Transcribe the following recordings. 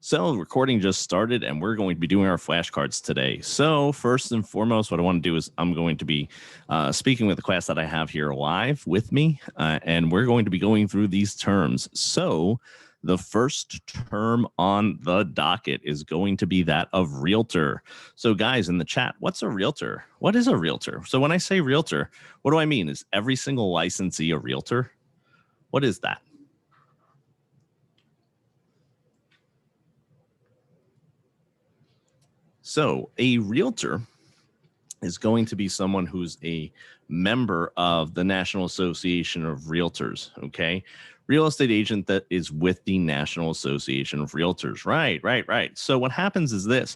So recording just started and we're going to be doing our flashcards today. So first and foremost, what I want to do is I'm going to be speaking with the class that I have here live with me, and we're going to be going through these terms. So the first term on the docket is going to be that of realtor. So guys in the chat, what's a realtor? What is a realtor? So when I say realtor, what do I mean? Is every single licensee a realtor? What is that? So a realtor is going to be someone who's a member of the National Association of Realtors, okay? Real estate agent that is with the National Association of Realtors. Right. So what happens is this.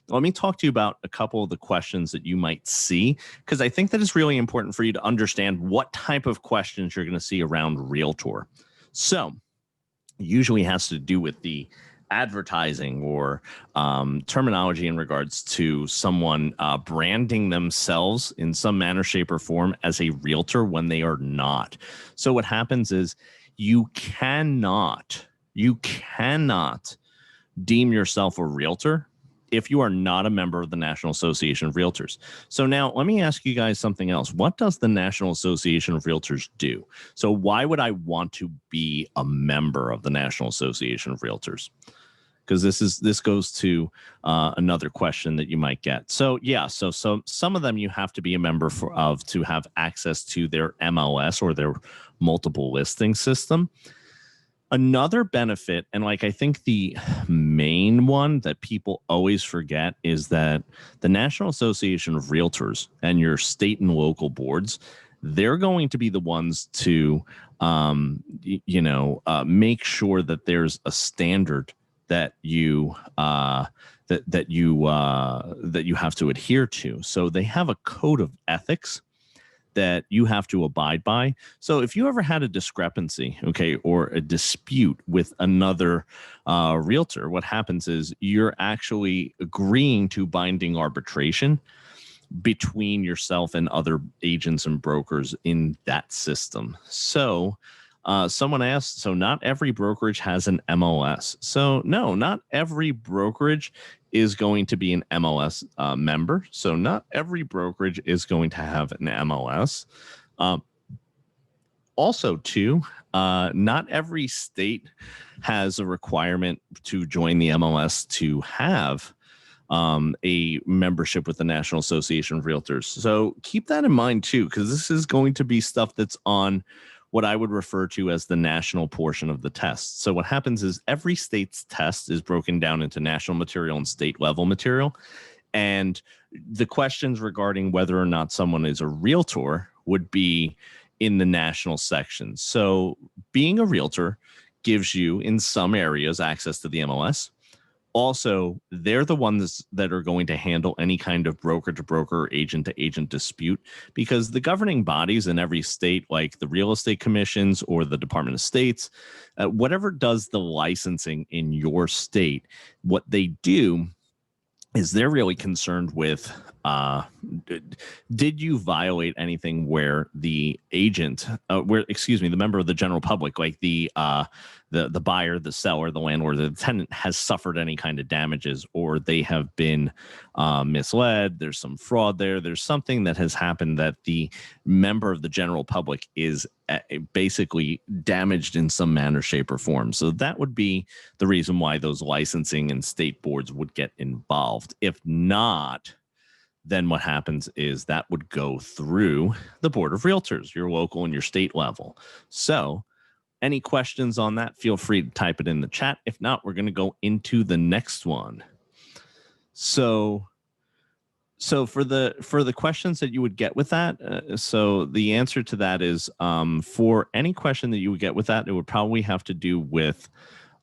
Let me talk to you about a couple of the questions that you might see, because I think that it's really important for you to understand what type of questions you're going to see around realtor. So usually has to do with the advertising or terminology in regards to someone branding themselves in some manner, shape, or form as a realtor when they are not. So what happens is you cannot deem yourself a realtor if you are not a member of the National Association of Realtors. So now let me ask you guys something else. What does the National Association of Realtors do? So why would I want to be a member of the National Association of Realtors? Because this goes to another question that you might get. So yeah, so some of them you have to be a member of to have access to their MLS or their multiple listing system. Another benefit, and like I think the main one that people always forget, is that the National Association of Realtors and your state and local boards, they're going to be the ones to make sure that there's a standard that you that you have to adhere to. So they have a code of ethics that you have to abide by. So if you ever had a discrepancy, okay, or a dispute with another realtor, what happens is you're actually agreeing to binding arbitration between yourself and other agents and brokers in that system. So someone asked, so not every brokerage has an MLS. So no, not every brokerage is going to be an MLS member. So not every brokerage is going to have an MLS. Also, too, not every state has a requirement to join the MLS to have a membership with the National Association of Realtors. So keep that in mind, too, because this is going to be stuff that's on what I would refer to as the national portion of the test. So what happens is every state's test is broken down into national material and state level material. And the questions regarding whether or not someone is a realtor would be in the national section. So being a realtor gives you, in some areas, access to the MLS. Also, they're the ones that are going to handle any kind of broker-to-broker, agent-to-agent dispute, because the governing bodies in every state, like the real estate commissions or the Department of States, whatever does the licensing in your state, what they do is they're really concerned with did you violate anything where the agent, the member of the general public, like the buyer, the seller, the landlord, the tenant, has suffered any kind of damages, or they have been misled. There's some fraud there. There's something that has happened that the member of the general public is basically damaged in some manner, shape, or form. So that would be the reason why those licensing and state boards would get involved. If not, then what happens is that would go through the Board of Realtors, your local and your state level. So any questions on that, feel free to type it in the chat. If not, we're going to go into the next one. So for the questions that you would get with that, so the answer to that is for any question that you would get with that, it would probably have to do with,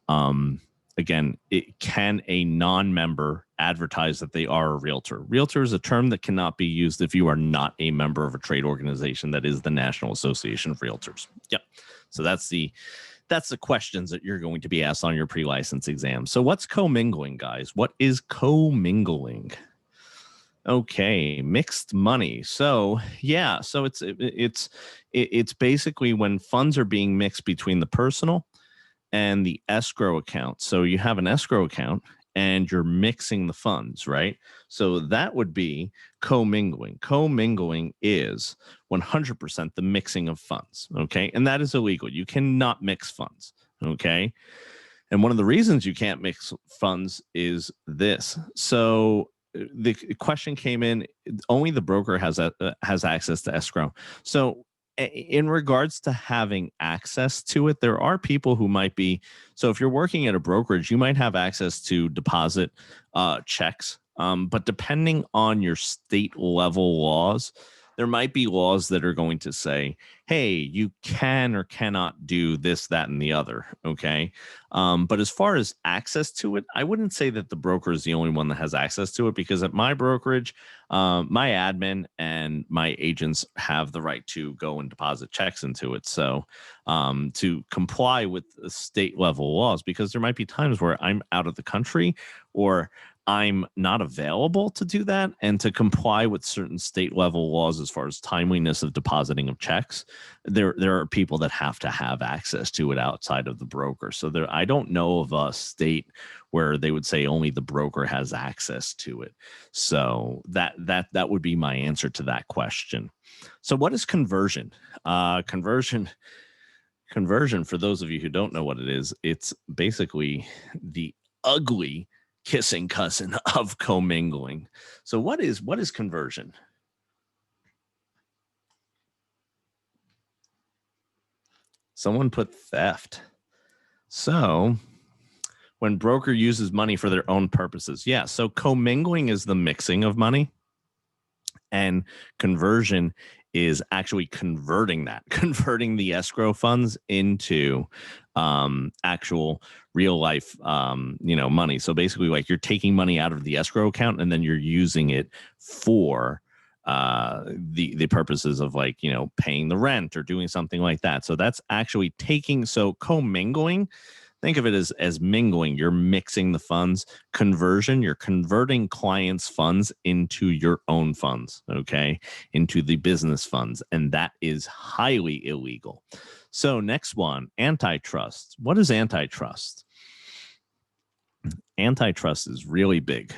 again, can a non-member advertise that they are a realtor? Realtor is a term that cannot be used if you are not a member of a trade organization that is the National Association of Realtors. Yep. So that's the questions that you're going to be asked on your pre-license exam. So what's commingling, guys? What is commingling? Okay, mixed money. So yeah, so it's basically when funds are being mixed between the personal and the escrow account. So you have an escrow account and you're mixing the funds, right? So that would be commingling. Commingling is 100% the mixing of funds, okay? And that is illegal. You cannot mix funds, okay? And one of the reasons you can't mix funds is this. So the question came in, only the broker has access to escrow. So in regards to having access to it, there are people who might be, so if you're working at a brokerage, you might have access to deposit checks. But depending on your state level laws, there might be laws that are going to say, hey, you can or cannot do this, that, and the other. Okay. But as far as access to it, I wouldn't say that the broker is the only one that has access to it, because at my brokerage, my admin and my agents have the right to go and deposit checks into it. So to comply with the state level laws, because there might be times where I'm out of the country or I'm not available to do that, and to comply with certain state level laws as far as timeliness of depositing of checks, there are people that have to have access to it outside of the broker. So I don't know of a state where they would say only the broker has access to it. So that would be my answer to that question. So what is conversion? Conversion, for those of you who don't know what it is, it's basically the ugly kissing cousin of commingling. So what is conversion? Someone put theft. So when broker uses money for their own purposes. Yeah. So commingling is the mixing of money, and conversion is actually converting the escrow funds into actual real life money. So basically, like, you're taking money out of the escrow account and then you're using it for the purposes of, like, paying the rent or doing something like that. So that's actually taking, so commingling, think of it as mingling. You're mixing the funds. Conversion, you're converting clients' funds into your own funds, okay, into the business funds. And that is highly illegal. So next one, antitrust. What is antitrust? Antitrust is really big.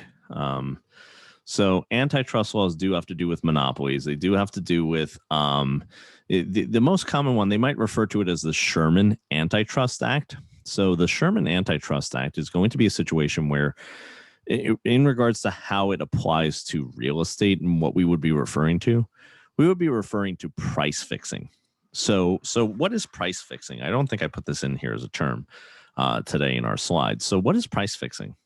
So antitrust laws do have to do with monopolies. They do have to do with the most common one. They might refer to it as the Sherman Antitrust Act. So the Sherman Antitrust Act is going to be a situation where, in regards to how it applies to real estate and what we would be referring to, we would be referring to price fixing. So what is price fixing? I don't think I put this in here as a term today in our slides. So what is price fixing?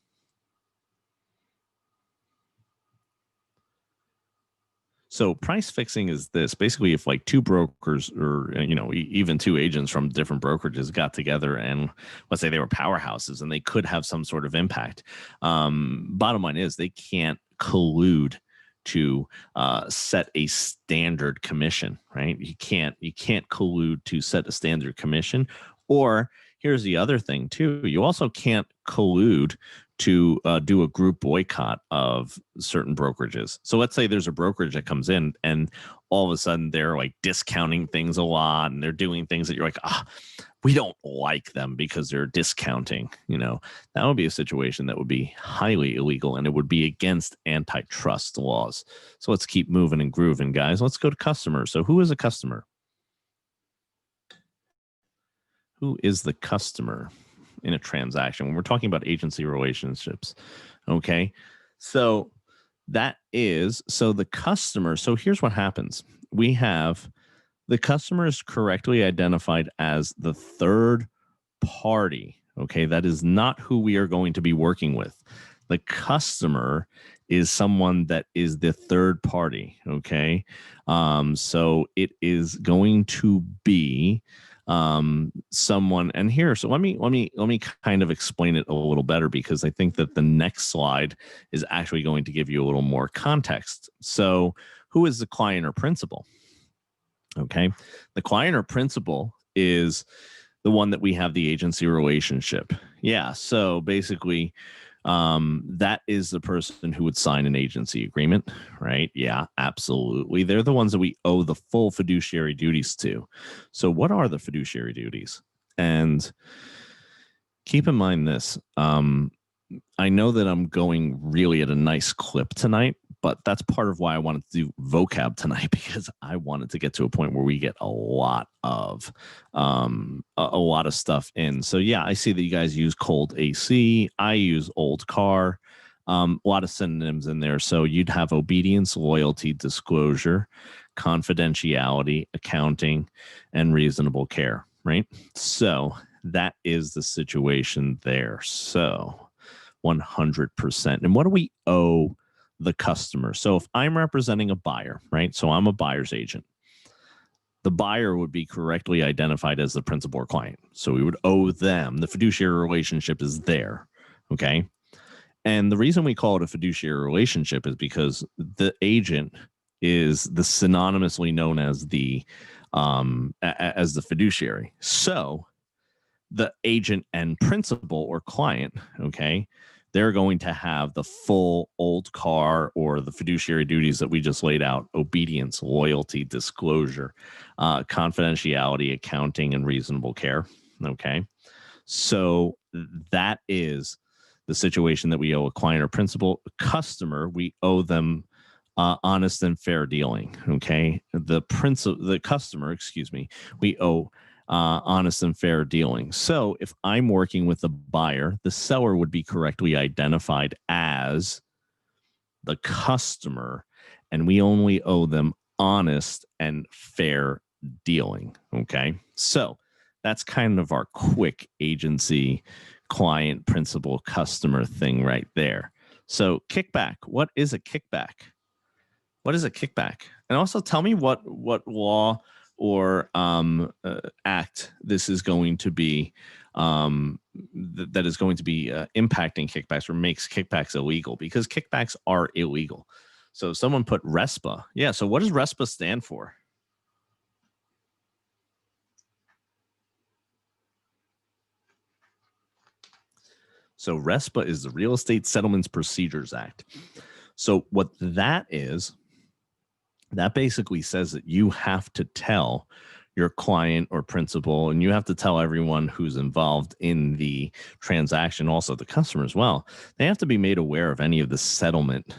So price fixing is this: basically, if like two brokers or even two agents from different brokerages got together and let's say they were powerhouses and they could have some sort of impact. Bottom line is they can't collude to set a standard commission, right? You can't collude to set a standard commission. Or here's the other thing too: you also can't collude to do a group boycott of certain brokerages. So let's say there's a brokerage that comes in and all of a sudden they're like discounting things a lot and they're doing things that you're like, we don't like them because they're discounting. That would be a situation that would be highly illegal and it would be against antitrust laws. So let's keep moving and grooving, guys. Let's go to customers. So who is a customer? Who is the customer in a transaction when we're talking about agency relationships? Okay. So the customer. So here's what happens. We have the customer is correctly identified as the third party. Okay. That is not who we are going to be working with. The customer is someone that is the third party. Okay. So it is going to be someone, and here, so let me kind of explain it a little better, because I think that the next slide is actually going to give you a little more context. So who is the client or principal? Okay. The client or principal is the one that we have the agency relationship. Yeah. So basically, that is the person who would sign an agency agreement, right? Yeah, absolutely. They're the ones that we owe the full fiduciary duties to. So what are the fiduciary duties? And keep in mind this. I know that I'm going really at a nice clip tonight, but that's part of why I wanted to do vocab tonight, because I wanted to get to a point where we get a lot of stuff in. So yeah, I see that you guys use cold AC. I use old car. A lot of synonyms in there. So you'd have obedience, loyalty, disclosure, confidentiality, accounting, and reasonable care, right? So that is the situation there. So 100%. And what do we owe the customer? So if I'm representing a buyer, right? So I'm a buyer's agent. The buyer would be correctly identified as the principal or client. So we would owe them. The fiduciary relationship is there. Okay. And the reason we call it a fiduciary relationship is because the agent is the synonymously known as the fiduciary. So the agent and principal or client, okay, they're going to have the full old car or the fiduciary duties that we just laid out: obedience, loyalty, disclosure, confidentiality, accounting, and reasonable care. Okay. So that is the situation that we owe a client or principal. A customer, we owe them honest and fair dealing. Okay. The customer, we owe honest and fair dealing. So if I'm working with a buyer, the seller would be correctly identified as the customer, and we only owe them honest and fair dealing. Okay. So that's kind of our quick agency client principal customer thing right there. So kickback, what is a kickback? What is a kickback? And also tell me what law or act this is going to be that is going to be impacting kickbacks or makes kickbacks illegal, because kickbacks are illegal. So someone put RESPA. Yeah. So what does RESPA stand for? So RESPA is the Real Estate Settlements Procedures Act. So what that is, that basically says that you have to tell your client or principal, and you have to tell everyone who's involved in the transaction, also the customer as well. They have to be made aware of any of the settlement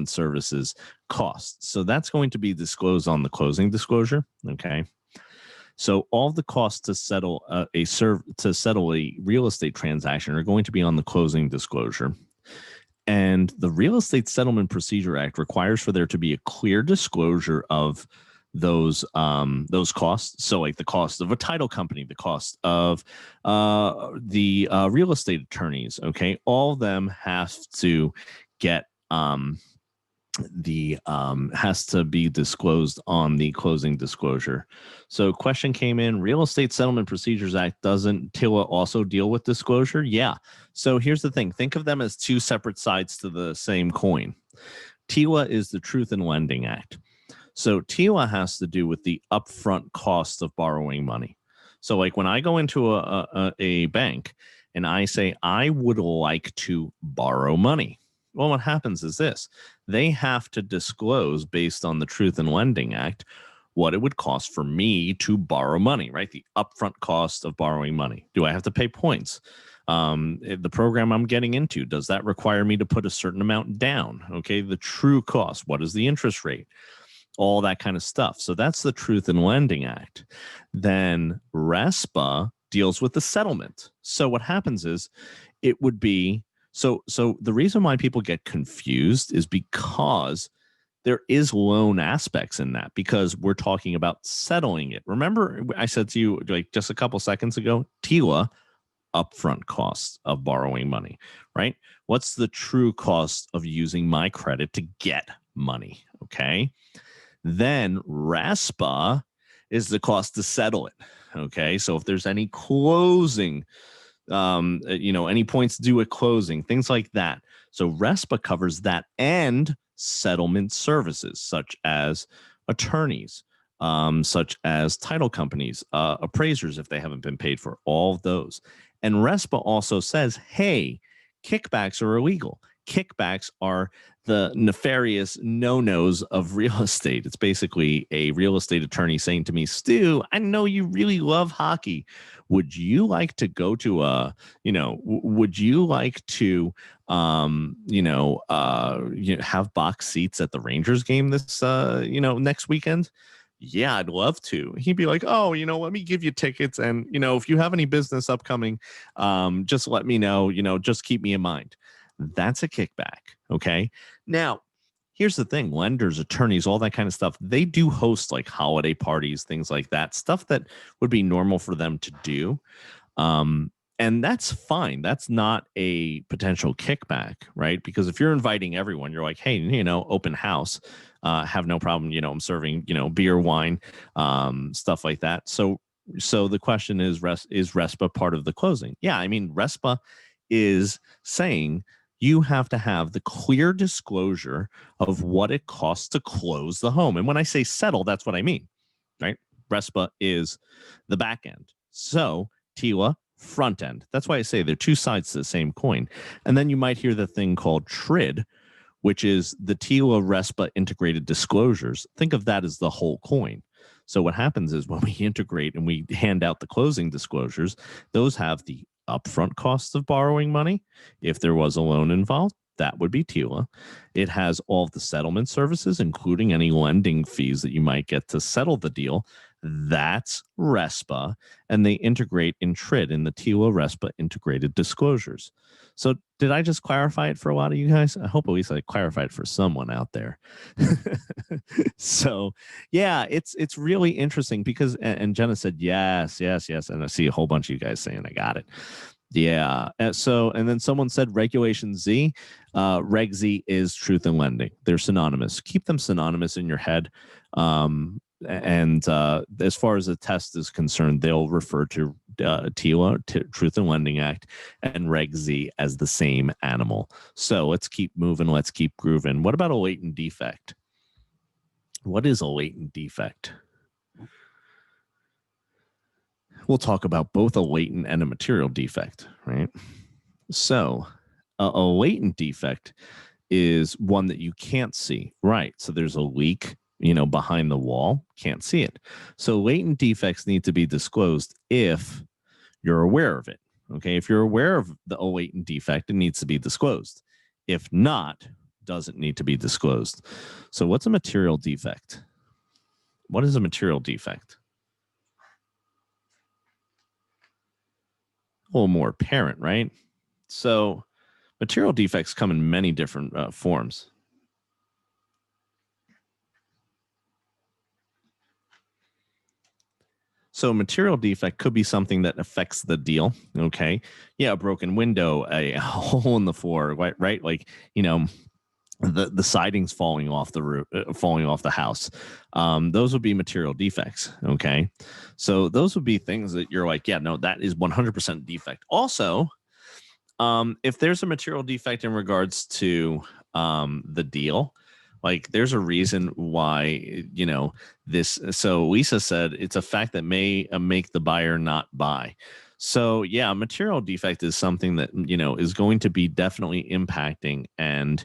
services costs. So that's going to be disclosed on the closing disclosure. Okay. So all the costs to settle a real estate transaction are going to be on the closing disclosure. And the Real Estate Settlement Procedure Act requires for there to be a clear disclosure of those costs. So like the cost of a title company, the cost of the real estate attorneys. Okay. All of them have to get has to be disclosed on the closing disclosure. So question came in: Real Estate Settlement Procedures Act, doesn't TILA also deal with disclosure? Yeah. So here's the thing. Think of them as two separate sides to the same coin. TILA is the Truth in Lending Act. So TILA has to do with the upfront cost of borrowing money. So like when I go into a bank and I say, I would like to borrow money. Well, what happens is this: they have to disclose, based on the Truth in Lending Act, what it would cost for me to borrow money, right? The upfront cost of borrowing money. Do I have to pay points? The program I'm getting into, does that require me to put a certain amount down? Okay, the true cost. What is the interest rate? All that kind of stuff. So that's the Truth in Lending Act. Then RESPA deals with the settlement. So what happens is it would be, so the reason why people get confused is because there is loan aspects in that, because we're talking about settling it. Remember, I said to you like just a couple seconds ago, TILA, upfront costs of borrowing money, right? What's the true cost of using my credit to get money? Okay. Then RESPA is the cost to settle it. Okay. So if there's any closing, any points due at closing, things like that. So RESPA covers that, and settlement services such as attorneys, such as title companies, appraisers, if they haven't been paid for, all of those. And RESPA also says, hey, kickbacks are illegal. kickbacks are the nefarious no-nos of real estate. It's basically a real estate attorney saying to me, Stu, I know you really love hockey. Would you like to go to would you like to have box seats at the Rangers game this next weekend? Yeah, I'd love to. He'd be like, oh, let me give you tickets. And, if you have any business upcoming, just let me know, just keep me in mind. That's a kickback. Okay. Now, here's the thing. Lenders, attorneys, all that kind of stuff, they do host like holiday parties, things like that, stuff that would be normal for them to do. And that's fine. That's not a potential kickback, right? Because if you're inviting everyone, you're like, hey, open house, have no problem. I'm serving, beer, wine, stuff like that. So the question is RESPA part of the closing? Yeah. I mean, RESPA is saying you have to have the clear disclosure of what it costs to close the home. And when I say settle, that's what I mean, right? RESPA is the back end. So TILA, front end. That's why I say they're two sides to the same coin. And then you might hear the thing called TRID, which is the TILA RESPA integrated disclosures. Think of that as the whole coin. So what happens is when we integrate and we hand out the closing disclosures, those have the upfront costs of borrowing money. If there was a loan involved, that would be TILA. It has all of the settlement services, including any lending fees that you might get to settle the deal. That's RESPA, and they integrate in TRID in the TILA RESPA integrated disclosures. So did I just clarify it for a lot of you guys? I hope at least I clarified for someone out there. So yeah, it's really interesting because, and Jenna said, yes. And I see a whole bunch of you guys saying, I got it. Yeah. And then someone said Regulation Z, Reg Z is truth in lending. They're synonymous. Keep them synonymous in your head. And as far as the test is concerned, they'll refer to TILA, Truth in Lending Act, and Reg Z as the same animal. So let's keep moving. Let's keep grooving. What about a latent defect? What is a latent defect? We'll talk about both a latent and a material defect, right? So a latent defect is one that you can't see, right? So there's a leak, behind the wall, can't see it. So latent defects need to be disclosed if you're aware of it. Okay. If you're aware of a latent defect, it needs to be disclosed. If not, doesn't need to be disclosed. So what's a material defect? What is a material defect? A little more apparent, right? So material defects come in many different forms. So material defect could be something that affects the deal. Okay. Yeah. A broken window, a hole in the floor, right? Like, the siding's falling off the roof, falling off the house. Those would be material defects. Okay. So those would be things that you're like, yeah, no, that is 100% defect. Also, if there's a material defect in regards to the deal, like there's a reason why, this. So Lisa said it's a fact that may make the buyer not buy. So yeah, material defect is something that, is going to be definitely impacting and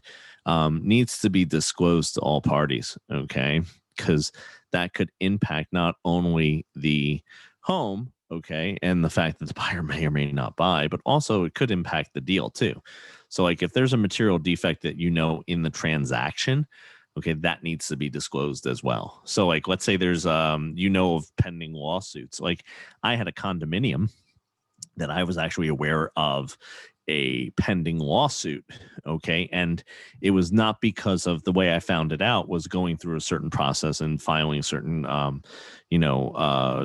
needs to be disclosed to all parties. Okay. Because that could impact not only the home, okay, and the fact that the buyer may or may not buy, but also it could impact the deal too. So like if there's a material defect that in the transaction, okay, that needs to be disclosed as well. So like let's say there's of pending lawsuits. Like I had a condominium that I was actually aware of a pending lawsuit, okay, and it was not because of the way I found it out was going through a certain process and filing certain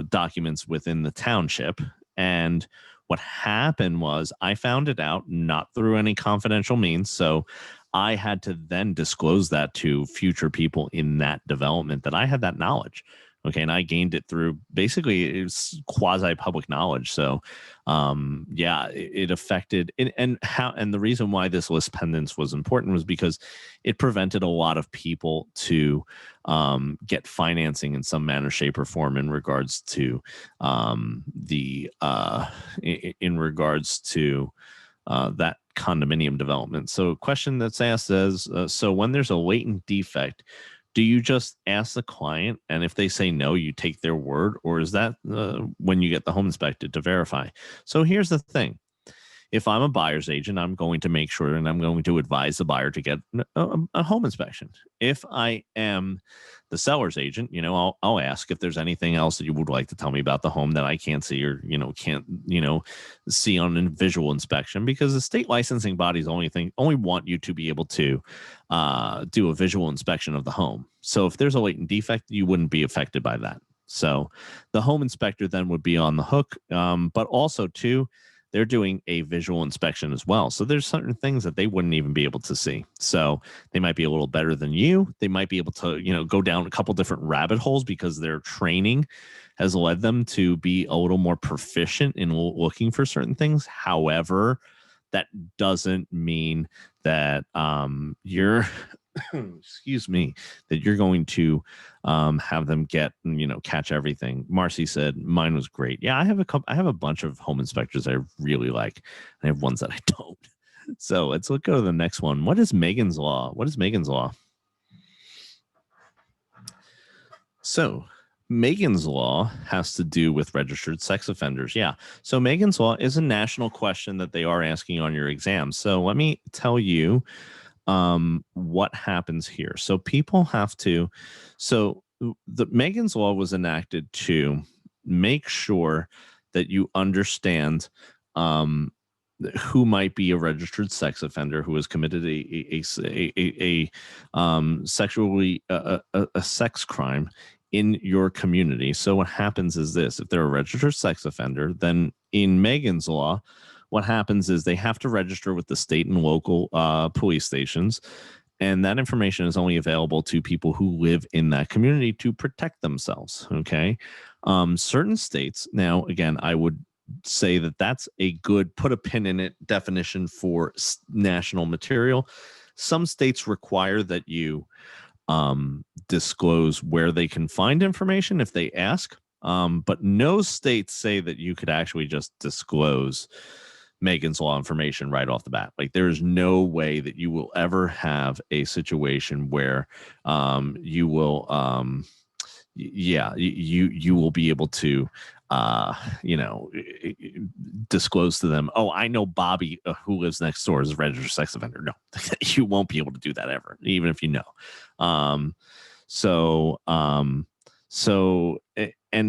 documents within the township. And what happened was I found it out not through any confidential means, so I had to then disclose that to future people in that development that I had that knowledge. Okay. And I gained it through basically it's quasi public knowledge. So, it affected and the reason why this list pendants was important was because it prevented a lot of people to get financing in some manner, shape, or form in regards to that condominium development. So a question that's asked is, so when there's a latent defect, do you just ask the client, and if they say no, you take their word, or is that when you get the home inspected to verify? So here's the thing. If I'm a buyer's agent, I'm going to make sure and I'm going to advise the buyer to get a home inspection. If I am the seller's agent, I'll ask if there's anything else that you would like to tell me about the home that I can't see or, can't, see on a visual inspection, because the state licensing bodies only want you to be able to do a visual inspection of the home. So if there's a latent defect, you wouldn't be affected by that. So the home inspector then would be on the hook, but also too, they're doing a visual inspection as well. So there's certain things that they wouldn't even be able to see. So they might be a little better than you. They might be able to, go down a couple different rabbit holes because their training has led them to be a little more proficient in looking for certain things. However, that doesn't mean that you're excuse me, that you're going to have them get, catch everything. Marcy said mine was great. Yeah, I have a bunch of home inspectors I really like. I have ones that I don't. So let's go to the next one. What is Megan's Law? So Megan's Law has to do with registered sex offenders. Yeah. So Megan's Law is a national question that they are asking on your exam. So let me tell you what happens here. So people have to, the Megan's Law was enacted to make sure that you understand who might be a registered sex offender who has committed a sex crime in your community. So what happens is this: if they're a registered sex offender, then in Megan's Law, what happens is they have to register with the state and local police stations, and that information is only available to people who live in that community to protect themselves. Okay, certain states now, again, I would say that that's a good put a pin in it definition for national material. Some states require that you disclose where they can find information if they ask, but no states say that you could actually just disclose Megan's Law information right off the bat. Like, there's no way that you will ever have a situation where you will you will be able to disclose to them, oh, I know Bobby who lives next door is a registered sex offender. No, you won't be able to do that ever, even if you know. And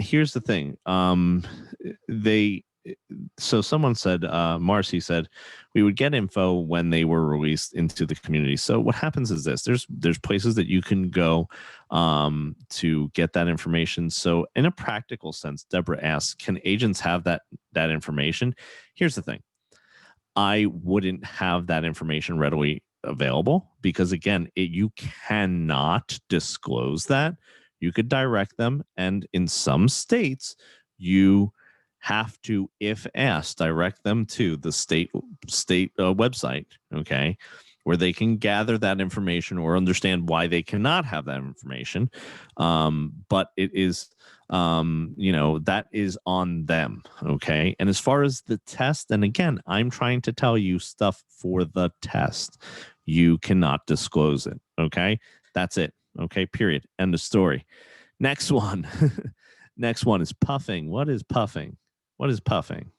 here's the thing. So someone said, Marcy said, we would get info when they were released into the community. So what happens is this: there's places that you can go to get that information. So in a practical sense, Deborah asks, can agents have that information? Here's the thing: I wouldn't have that information readily available because, again, you cannot disclose that. You could direct them, and in some states, you have to, if asked, direct them to the state website, okay, where they can gather that information or understand why they cannot have that information. But it is, that is on them, okay? And as far as the test, and again, I'm trying to tell you stuff for the test. You cannot disclose it, okay? That's it, okay, period. End of story. Next one. Next one is puffing. What is puffing? What is puffing?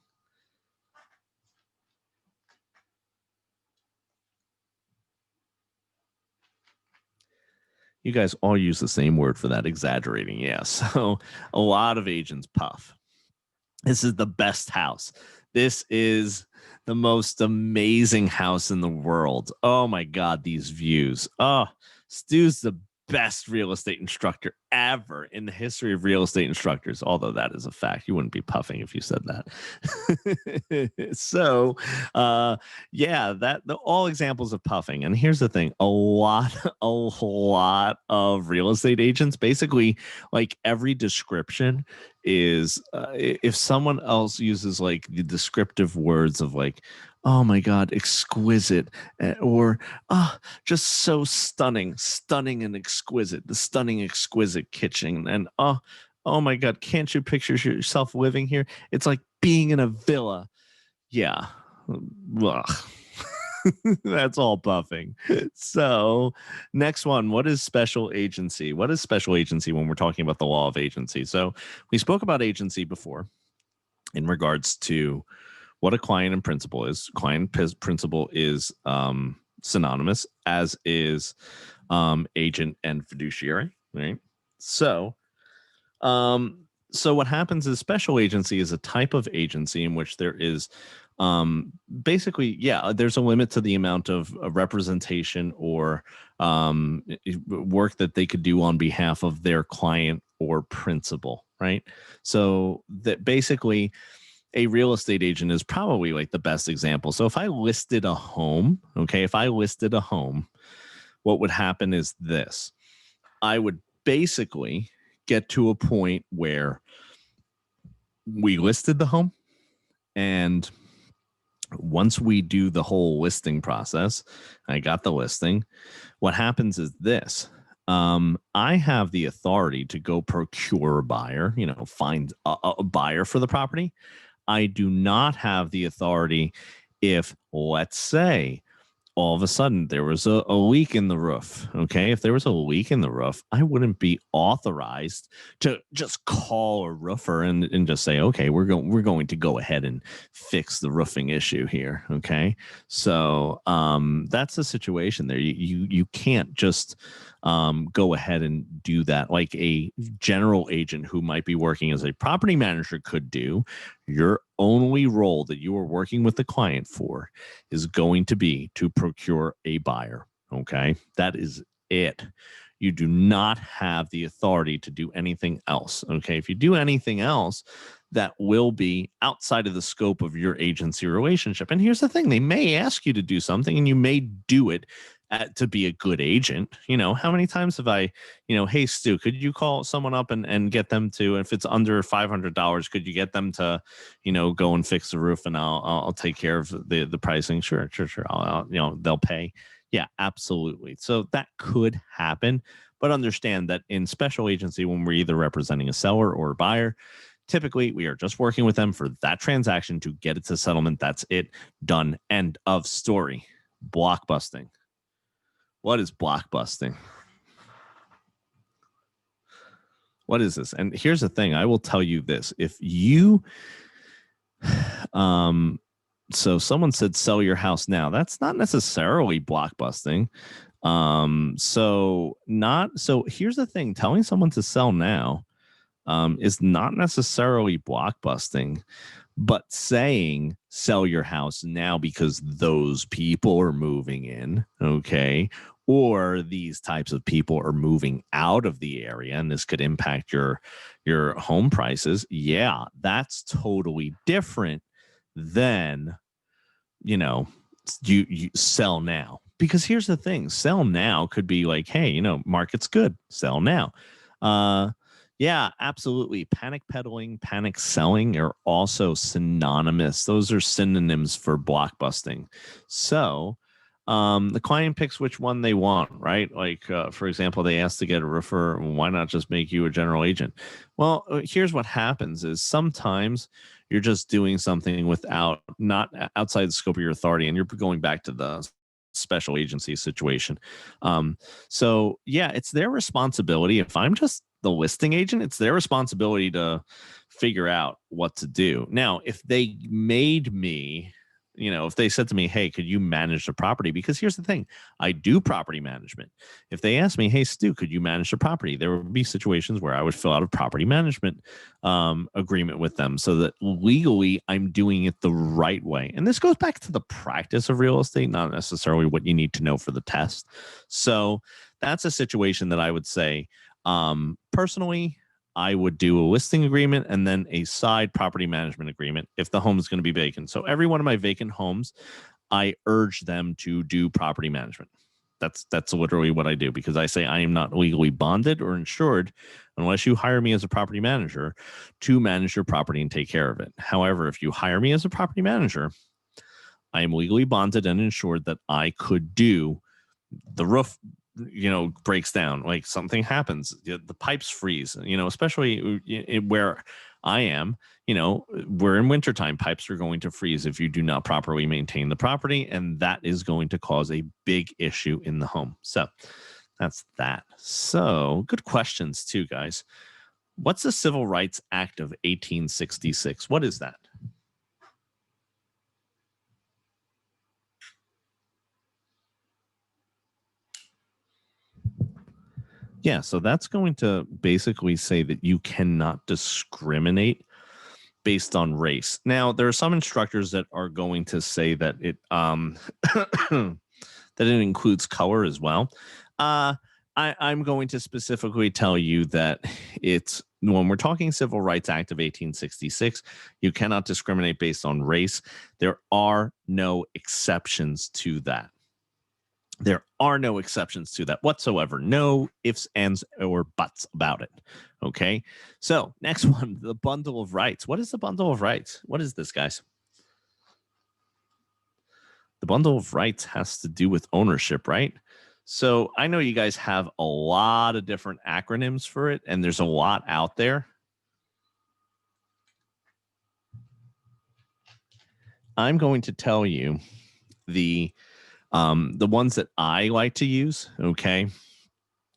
You guys all use the same word for that, exaggerating. Yeah. So a lot of agents puff. This is the best house. This is the most amazing house in the world. Oh my God, these views. Oh, Stu's the best real estate instructor ever in the history of real estate instructors, although that is a fact. You wouldn't be puffing if you said that. So all examples of puffing. And here's the thing: a lot of real estate agents, basically, like, every description is if someone else uses like the descriptive words of like, oh my God, exquisite, or just so stunning and exquisite, the stunning, exquisite kitchen, and oh my God, can't you picture yourself living here? It's like being in a villa. Yeah, ugh. That's all buffing. So next one, what is special agency? What is special agency when we're talking about the law of agency? So we spoke about agency before in regards to what a client and principal is. Client principal is synonymous, as is agent and fiduciary, right? So so what happens is special agency is a type of agency in which there is basically, there's a limit to the amount of representation or work that they could do on behalf of their client or principal, right? So that basically a real estate agent is probably like the best example. So if I listed a home, what would happen is this. I would basically get to a point where we listed the home, and once we do the whole listing process, I got the listing. What happens is this. I have the authority to go procure a buyer, find a buyer for the property. I do not have the authority if, let's say, all of a sudden there was a leak in the roof. Okay. If there was a leak in the roof, I wouldn't be authorized to just call a roofer and just say, okay, we're going to go ahead and fix the roofing issue here. Okay. So that's the situation there. You can't just go ahead and do that like a general agent who might be working as a property manager could do. Your only role that you are working with the client for is going to be to procure a buyer. Okay. That is it. You do not have the authority to do anything else. Okay. If you do anything else, that will be outside of the scope of your agency relationship. And here's the thing, they may ask you to do something and you may do it to be a good agent. How many times have I, hey, Stu, could you call someone up and get them to, if it's under $500, could you get them to, go and fix the roof and I'll take care of the pricing? Sure. They'll pay. Yeah, absolutely. So that could happen, but understand that in special agency, when we're either representing a seller or a buyer, typically we are just working with them for that transaction to get it to settlement. That's it. Done. End of story. Blockbusting. What is blockbusting? What is this? And here's the thing. I will tell you this. If you, so someone said, sell your house now. That's not necessarily blockbusting. So here's the thing. Telling someone to sell now is not necessarily blockbusting, but saying sell your house now because those people are moving in, okay, or these types of people are moving out of the area and this could impact your home prices. Yeah, that's totally different than, you sell now. Because here's the thing, sell now could be like, hey, market's good, sell now. Yeah, absolutely. Panic peddling, panic selling are also synonymous. Those are synonyms for blockbusting. So the client picks which one they want, right? Like, for example, they ask to get a roofer. Why not just make you a general agent? Well, here's what happens is sometimes you're just doing something not outside the scope of your authority, and you're going back to the special agency situation. So yeah, it's their responsibility. If I'm just the listing agent, it's their responsibility to figure out what to do. Now, if they made me, if they said to me, hey, could you manage the property? Because here's the thing, I do property management. If they asked me, hey, Stu, could you manage the property? There would be situations where I would fill out a property management agreement with them so that legally I'm doing it the right way. And this goes back to the practice of real estate, not necessarily what you need to know for the test. So that's a situation that I would say, personally, I would do a listing agreement and then a side property management agreement if the home is going to be vacant. So every one of my vacant homes, I urge them to do property management. That's literally what I do, because I say I am not legally bonded or insured unless you hire me as a property manager to manage your property and take care of it. However, if you hire me as a property manager, I am legally bonded and insured that I could do the roof, breaks down, like something happens, the pipes freeze, especially where I am, we're in wintertime. Pipes are going to freeze if you do not properly maintain the property, and that is going to cause a big issue in the home. So that's that. So good questions too, guys. What's the Civil Rights Act of 1866? What is that? Yeah, so that's going to basically say that you cannot discriminate based on race. Now, there are some instructors that are going to say that it that it includes color as well. I'm going to specifically tell you that it's when we're talking Civil Rights Act of 1866, you cannot discriminate based on race. There are no exceptions to that. There are no exceptions to that whatsoever. No ifs, ands, or buts about it. Okay. So next one, the bundle of rights. What is the bundle of rights? What is this, guys? The bundle of rights has to do with ownership, right? So I know you guys have a lot of different acronyms for it, and there's a lot out there. I'm going to tell you the ones that I like to use. Okay.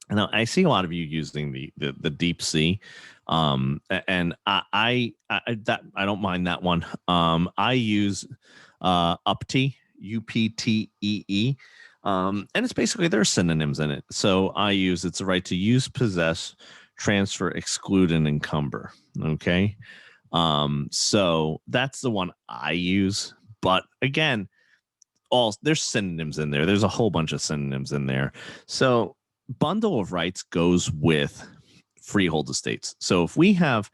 Now I see a lot of you using the deep sea, and I don't mind that one. I use UPTEE, UPTEE, and it's basically there's synonyms in it. So I use it's a right to use, possess, transfer, exclude, and encumber. Okay, so that's the one I use. But again, there's synonyms in there. There's a whole bunch of synonyms in there. So bundle of rights goes with freehold estates. So if we have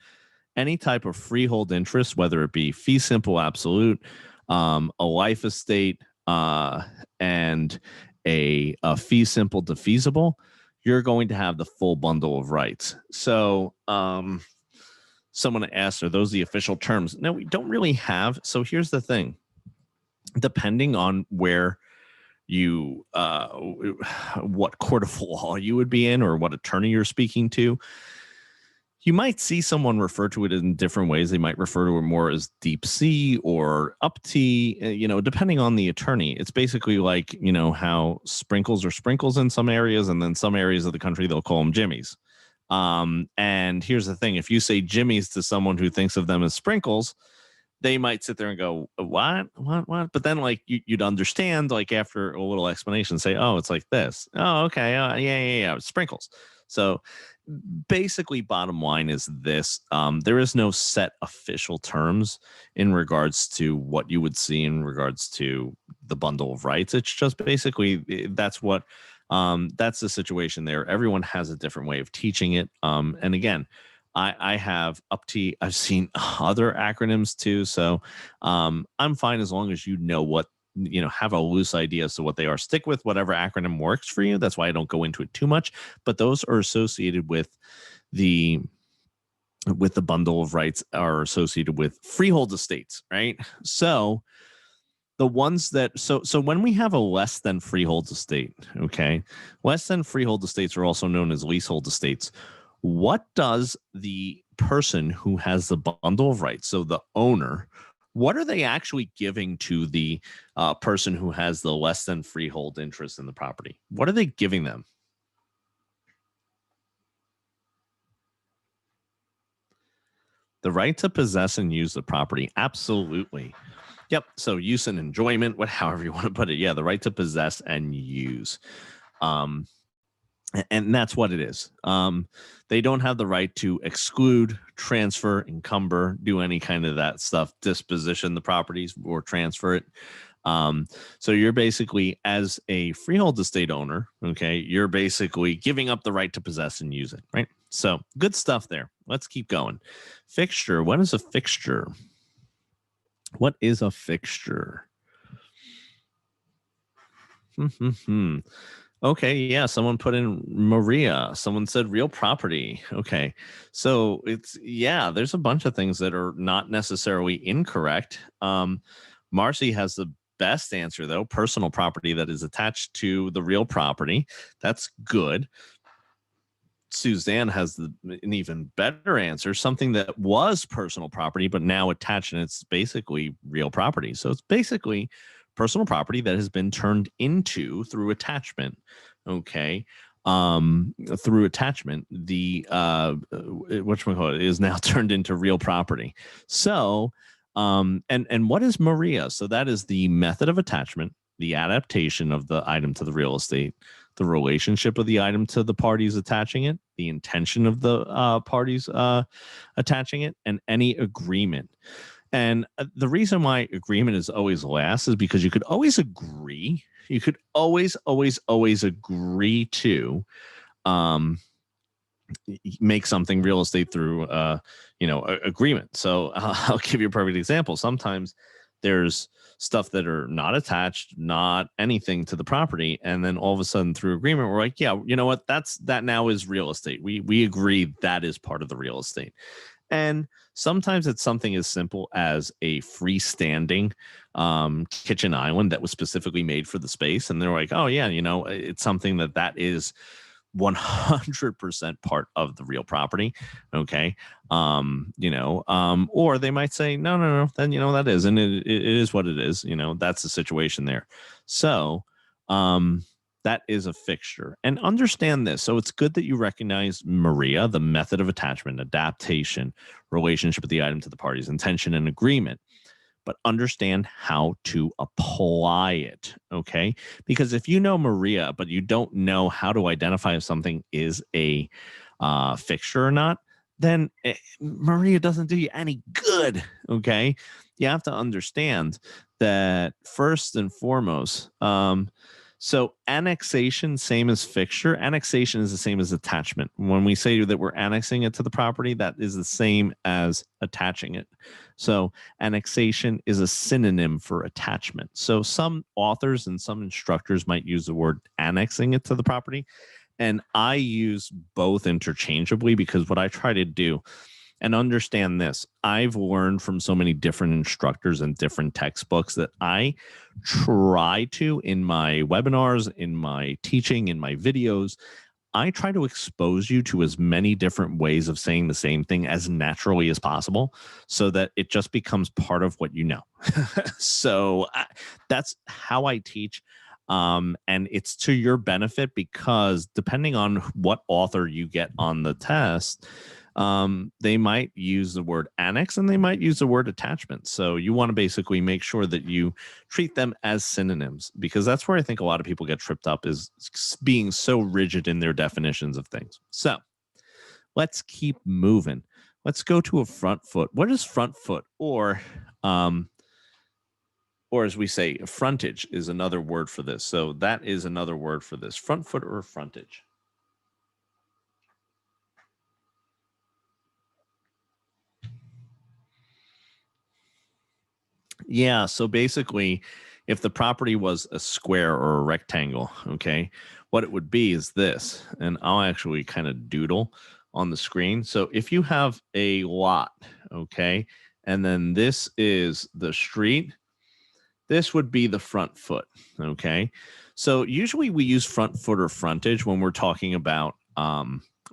any type of freehold interest, whether it be fee simple absolute, a life estate, and a fee simple defeasible, you're going to have the full bundle of rights. So someone asked, are those the official terms? No, we don't really have. So here's the thing. Depending on where you what court of law you would be in or what attorney you're speaking to, you might see someone refer to it in different ways. They might refer to it more as deep sea or UPTEE, depending on the attorney. It's basically like, how sprinkles are sprinkles in some areas, and then some areas of the country, they'll call them jimmies. And here's the thing. If you say jimmies to someone who thinks of them as sprinkles, they might sit there and go, what? But then like you'd understand, like after a little explanation, say, oh, it's like this. Oh, okay. Yeah. Sprinkles. So basically bottom line is this. There is no set official terms in regards to what you would see in regards to the bundle of rights. It's just basically that's the situation there. Everyone has a different way of teaching it. And again, I have UPTEE. I've seen other acronyms too. So I'm fine as long as you know what, have a loose idea as to what they are. Stick with whatever acronym works for you. That's why I don't go into it too much. But those are associated with the bundle of rights are associated with freehold estates, right? So the ones that so when we have a less than freehold estate, okay, less than freehold estates are also known as leasehold estates. What does the person who has the bundle of rights, so the owner, what are they actually giving to the person who has the less than freehold interest in the property? What are they giving them? The right to possess and use the property. Absolutely. Yep. So use and enjoyment, however you want to put it. Yeah, the right to possess and use. And that's what it is. They don't have the right to exclude, transfer, encumber, do any kind of that stuff, disposition the properties or transfer it. So you're basically, as a freehold estate owner, okay, you're basically giving up the right to possess and use it, right? So good stuff there. Let's keep going. Fixture. What is a fixture? What is a fixture? Okay, yeah, someone put in Maria. Someone said real property. Okay. So there's a bunch of things that are not necessarily incorrect. Marcy has the best answer though, personal property that is attached to the real property. That's good. Suzanne has an even better answer, something that was personal property, but now attached, and it's basically real property. So it's basically personal property that has been turned into through attachment. Okay. Through attachment, the whatchamacallit is now turned into real property. So, and what is Maria? So that is the method of attachment, the adaptation of the item to the real estate, the relationship of the item to the parties attaching it, the intention of the parties attaching it, and any agreement. And the reason why agreement is always last is because you could always agree. You could always agree to make something real estate through, agreement. So I'll give you a perfect example. Sometimes there's stuff that are not attached, not anything to the property, and then all of a sudden through agreement, we're like, yeah, you know what? That now is real estate. We agree that is part of the real estate. And sometimes it's something as simple as a freestanding kitchen island that was specifically made for the space. And they're like, oh, yeah, it's something that is 100% part of the real property. Okay. Or they might say, no, then, that is. And it is what it is. That's the situation there. So, that is a fixture. And understand this. So it's good that you recognize Maria, the method of attachment, adaptation, relationship of the item to the parties, intention, and agreement. But understand how to apply it, okay? Because if you know Maria, but you don't know how to identify if something is a fixture or not, then Maria doesn't do you any good, okay? You have to understand that first and foremost, so annexation, same as fixture. Annexation is the same as attachment. When we say that we're annexing it to the property, that is the same as attaching it. So annexation is a synonym for attachment. So some authors and some instructors might use the word annexing it to the property. And I use both interchangeably because what I try to do, and understand this, I've learned from so many different instructors and different textbooks that I try to, in my webinars, in my teaching, in my videos, I try to expose you to as many different ways of saying the same thing as naturally as possible so that it just becomes part of what you know. So that's how I teach. And it's to your benefit because depending on what author you get on the test, they might use the word annex and they might use the word attachment. So you want to basically make sure that you treat them as synonyms because that's where I think a lot of people get tripped up is being so rigid in their definitions of things. So let's keep moving. Let's go to a front foot. What is front foot? Or as we say, frontage is another word for this. So that is another word for this. Front foot or frontage. Yeah, so basically, if the property was a square or a rectangle, okay, what it would be is this, and I'll actually kind of doodle on the screen. So if you have a lot, okay, and then this is the street, this would be the front foot, okay? So usually we use front foot or frontage when we're talking about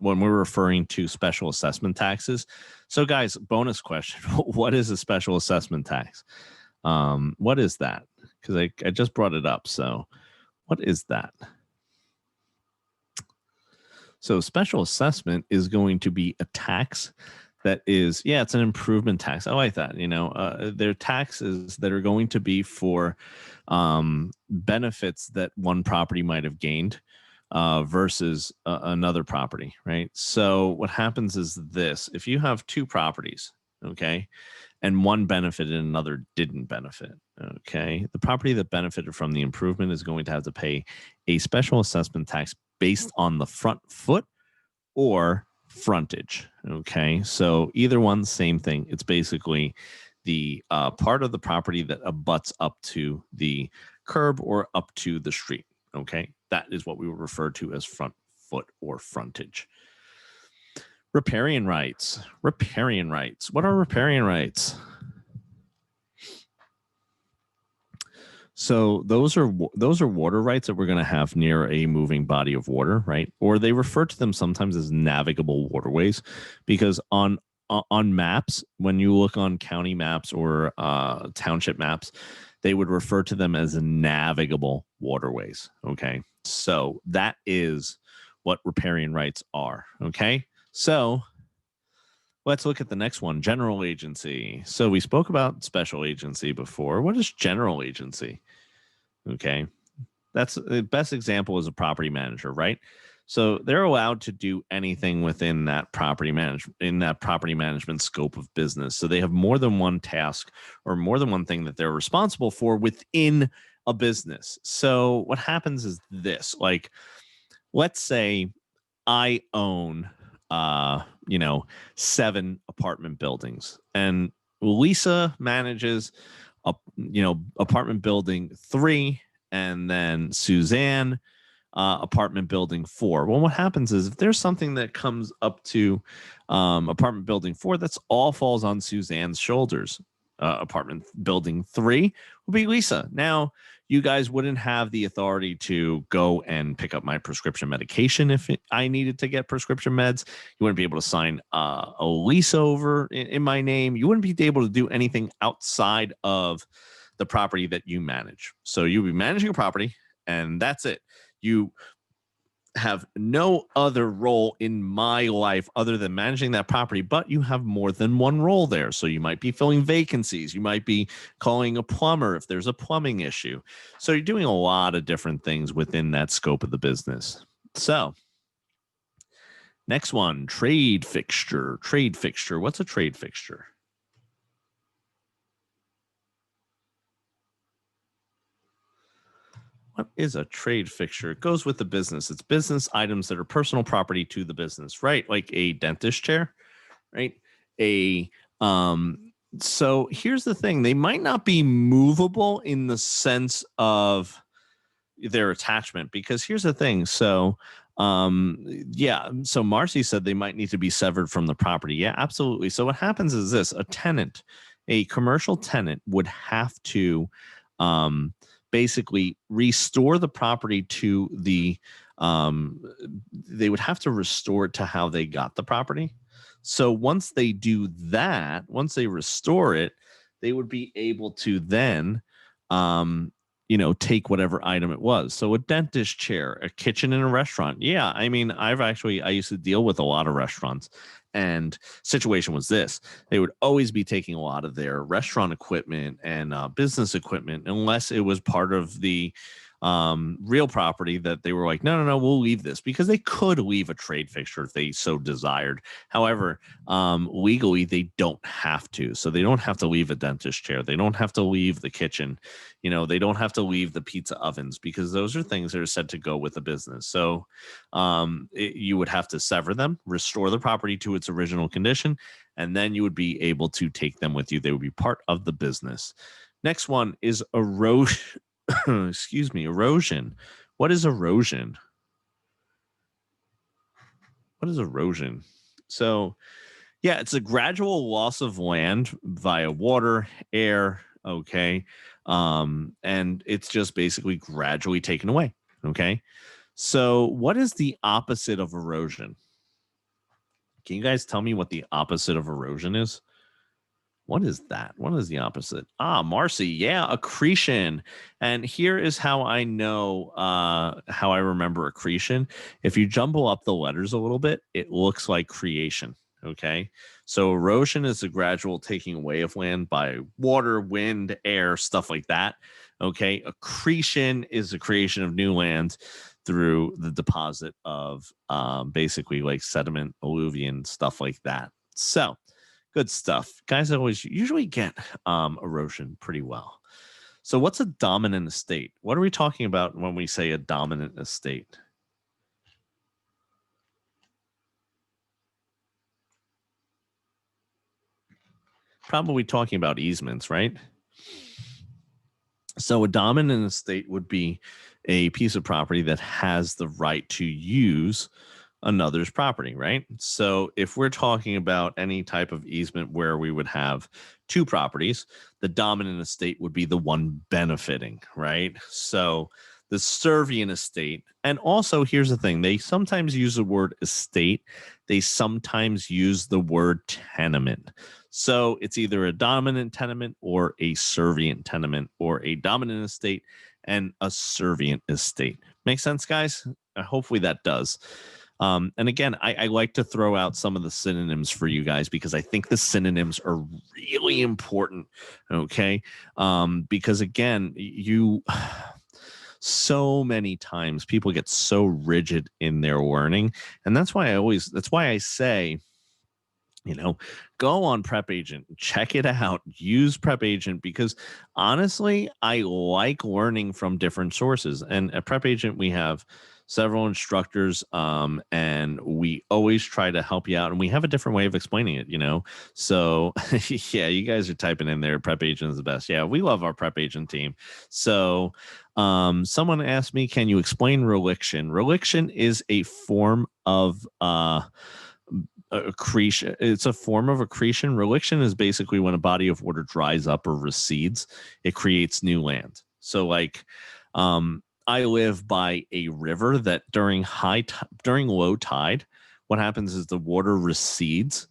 when we're referring to special assessment taxes. So guys, bonus question, what is a special assessment tax? What is that? Because I just brought it up. So what is that? So special assessment is going to be a tax that is, yeah, it's an improvement tax. I like that. They're taxes that are going to be for benefits that one property might have gained versus another property, right? So what happens is this: if you have two properties, okay, and one benefited and another didn't benefit, okay, the property that benefited from the improvement is going to have to pay a special assessment tax based on the front foot or frontage. Okay, so either one, same thing. It's basically the part of the property that abuts up to the curb or up to the street. Okay, that is what we will refer to as front foot or frontage. Riparian rights. Riparian rights. What are riparian rights? So those are water rights that we're going to have near a moving body of water, right? Or they refer to them sometimes as navigable waterways, because on maps, when you look on county maps or township maps, they would refer to them as navigable waterways. Okay, so that is what riparian rights are. Okay, so let's look at the next one, general agency. So we spoke about special agency before. What is general agency? Okay, that's the best example is a property manager, right? So they're allowed to do anything within that property management scope of business. So they have more than one task or more than one thing that they're responsible for within a business. So what happens is this, like, let's say I own 7 apartment buildings, and Lisa manages apartment building 3, and then Suzanne apartment building 4. Well, what happens is if there's something that comes up to apartment building 4, that's all falls on Suzanne's shoulders. Apartment building 3 will be Lisa. Now, you guys wouldn't have the authority to go and pick up my prescription medication if I needed to get prescription meds. You wouldn't be able to sign a lease over in my name. You wouldn't be able to do anything outside of the property that you manage. So you'll be managing a property, and that's it. You have no other role in my life other than managing that property, but you have more than one role there. So you might be filling vacancies. You might be calling a plumber if there's a plumbing issue. So you're doing a lot of different things within that scope of the business. So next one, trade fixture. Trade fixture. What's a trade fixture? What is a trade fixture? It goes with the business. It's business items that are personal property to the business, right? Like a dentist chair, right? So here's the thing. They might not be movable in the sense of their attachment, because here's the thing. So so Marcy said they might need to be severed from the property. Yeah, absolutely. So what happens is this: a commercial tenant would have to basically restore the property to the they would have to restore it to how they got the property. So once they do that, once they restore it, they would be able to then take whatever item it was. So a dentist chair, a kitchen in a restaurant. Yeah, I mean, I used to deal with a lot of restaurants, and situation was this: they would always be taking a lot of their restaurant equipment and business equipment, unless it was part of the real property that they were like, no, we'll leave this, because they could leave a trade fixture if they so desired. However, legally they don't have to. So they don't have to leave a dentist chair. They don't have to leave the kitchen. They don't have to leave the pizza ovens, because those are things that are said to go with the business. So you would have to sever them, restore the property to its original condition, and then you would be able to take them with you. They would be part of the business. Next one is erosion. Excuse me, erosion. What is erosion? What is erosion? So, yeah, it's a gradual loss of land via water, air, okay? And it's just basically gradually taken away, okay? So, what is the opposite of erosion? Can you guys tell me what the opposite of erosion is? What is that? What is the opposite? Marcy. Yeah, accretion. And here is how I know, how I remember accretion. If you jumble up the letters a little bit, it looks like creation. Okay. So erosion is a gradual taking away of land by water, wind, air, stuff like that. Okay. Accretion is the creation of new land through the deposit of basically like sediment, alluvium, stuff like that. So, good stuff. Guys usually get erosion pretty well. So what's a dominant estate? What are we talking about when we say a dominant estate? Probably talking about easements, right? So a dominant estate would be a piece of property that has the right to use another's property, right? So if we're talking about any type of easement where we would have two properties, the dominant estate would be the one benefiting, right? So the servient estate, and also here's the thing, they sometimes use the word estate, they sometimes use the word tenement. So it's either a dominant tenement or a servient tenement, or a dominant estate and a servient estate. Make sense, guys? Hopefully that does. And again, I like to throw out some of the synonyms for you guys because I think the synonyms are really important. Okay. Because again, so many times people get so rigid in their learning. And that's why I say, go on Prep Agent, check it out, use Prep Agent, because honestly, I like learning from different sources. And at Prep Agent, we have several instructors, and we always try to help you out. And we have a different way of explaining it, So yeah, you guys are typing in there, Prep Agent is the best. Yeah, we love our Prep Agent team. So someone asked me, can you explain reliction? Reliction is a form of accretion. It's a form of accretion. Reliction is basically when a body of water dries up or recedes, it creates new land. So like I live by a river that during low tide, what happens is the water recedes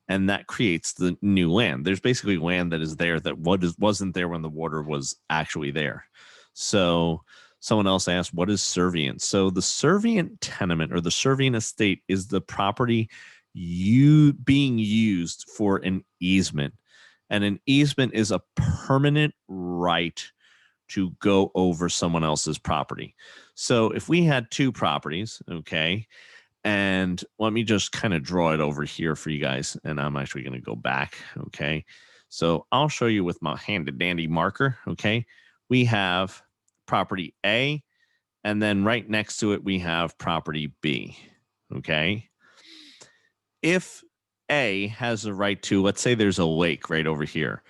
and that creates the new land. There's basically land that is there that wasn't there when the water was actually there. So someone else asked, what is servient? So the servient tenement or the servient estate is the property being used for an easement. And an easement is a permanent right to go over someone else's property. So if we had two properties, okay, and let me just kind of draw it over here for you guys, and I'm actually going to go back, okay? So I'll show you with my handy dandy marker, okay? We have property A, and then right next to it, we have property B, okay? If A has the right to, let's say there's a lake right over here,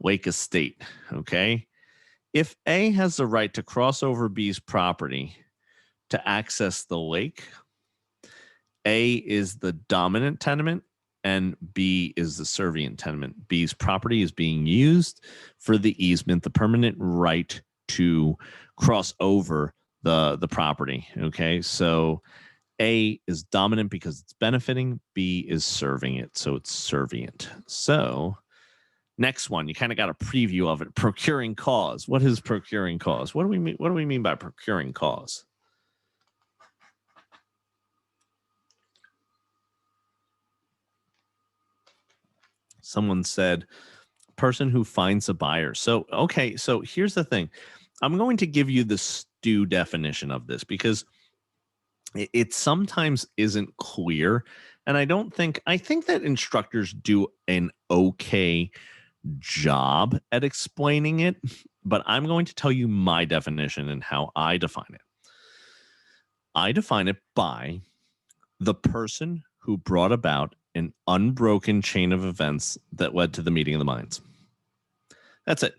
Lake Estate, okay? If A has the right to cross over B's property to access the lake, A is the dominant tenement and B is the servient tenement. B's property is being used for the easement, the permanent right to cross over the property, okay? So A is dominant because it's benefiting. B is serving it, so it's servient. So next one, you kind of got a preview of it. Procuring cause. What is procuring cause? What do we mean? What do we mean by procuring cause? Someone said, person who finds a buyer. So, okay, so here's the thing. I'm going to give you the STU definition of this because it sometimes isn't clear. And I think that instructors do an okay job at explaining it, but I'm going to tell you my definition and how I define it. I define it by the person who brought about an unbroken chain of events that led to the meeting of the minds. That's it.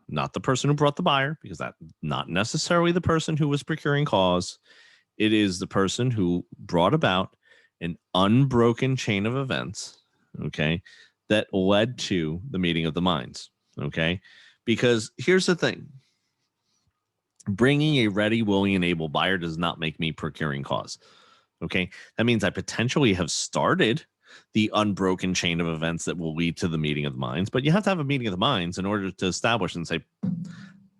Not the person who brought the buyer, because that's not necessarily the person who was procuring cause. It is the person who brought about an unbroken chain of events, okay, that led to the meeting of the minds, okay? Because here's the thing. Bringing a ready, willing, and able buyer does not make me procuring cause, okay? That means I potentially have started the unbroken chain of events that will lead to the meeting of the minds, but you have to have a meeting of the minds in order to establish and say,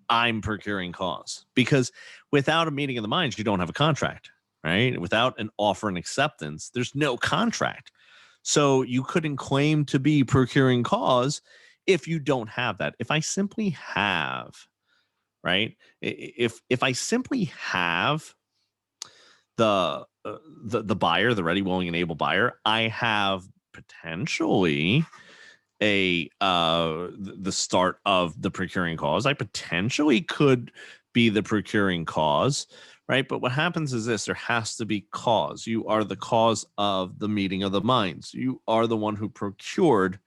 I'm procuring cause. Because without a meeting of the minds, you don't have a contract, right? Without an offer and acceptance, there's no contract. So you couldn't claim to be procuring cause if you don't have that. If I simply have, right? If I simply have the buyer, the ready, willing, and able buyer, I have potentially the start of the procuring cause. I potentially could be the procuring cause, right? But what happens is this: there has to be cause. You are the cause of the meeting of the minds. You are the one who procured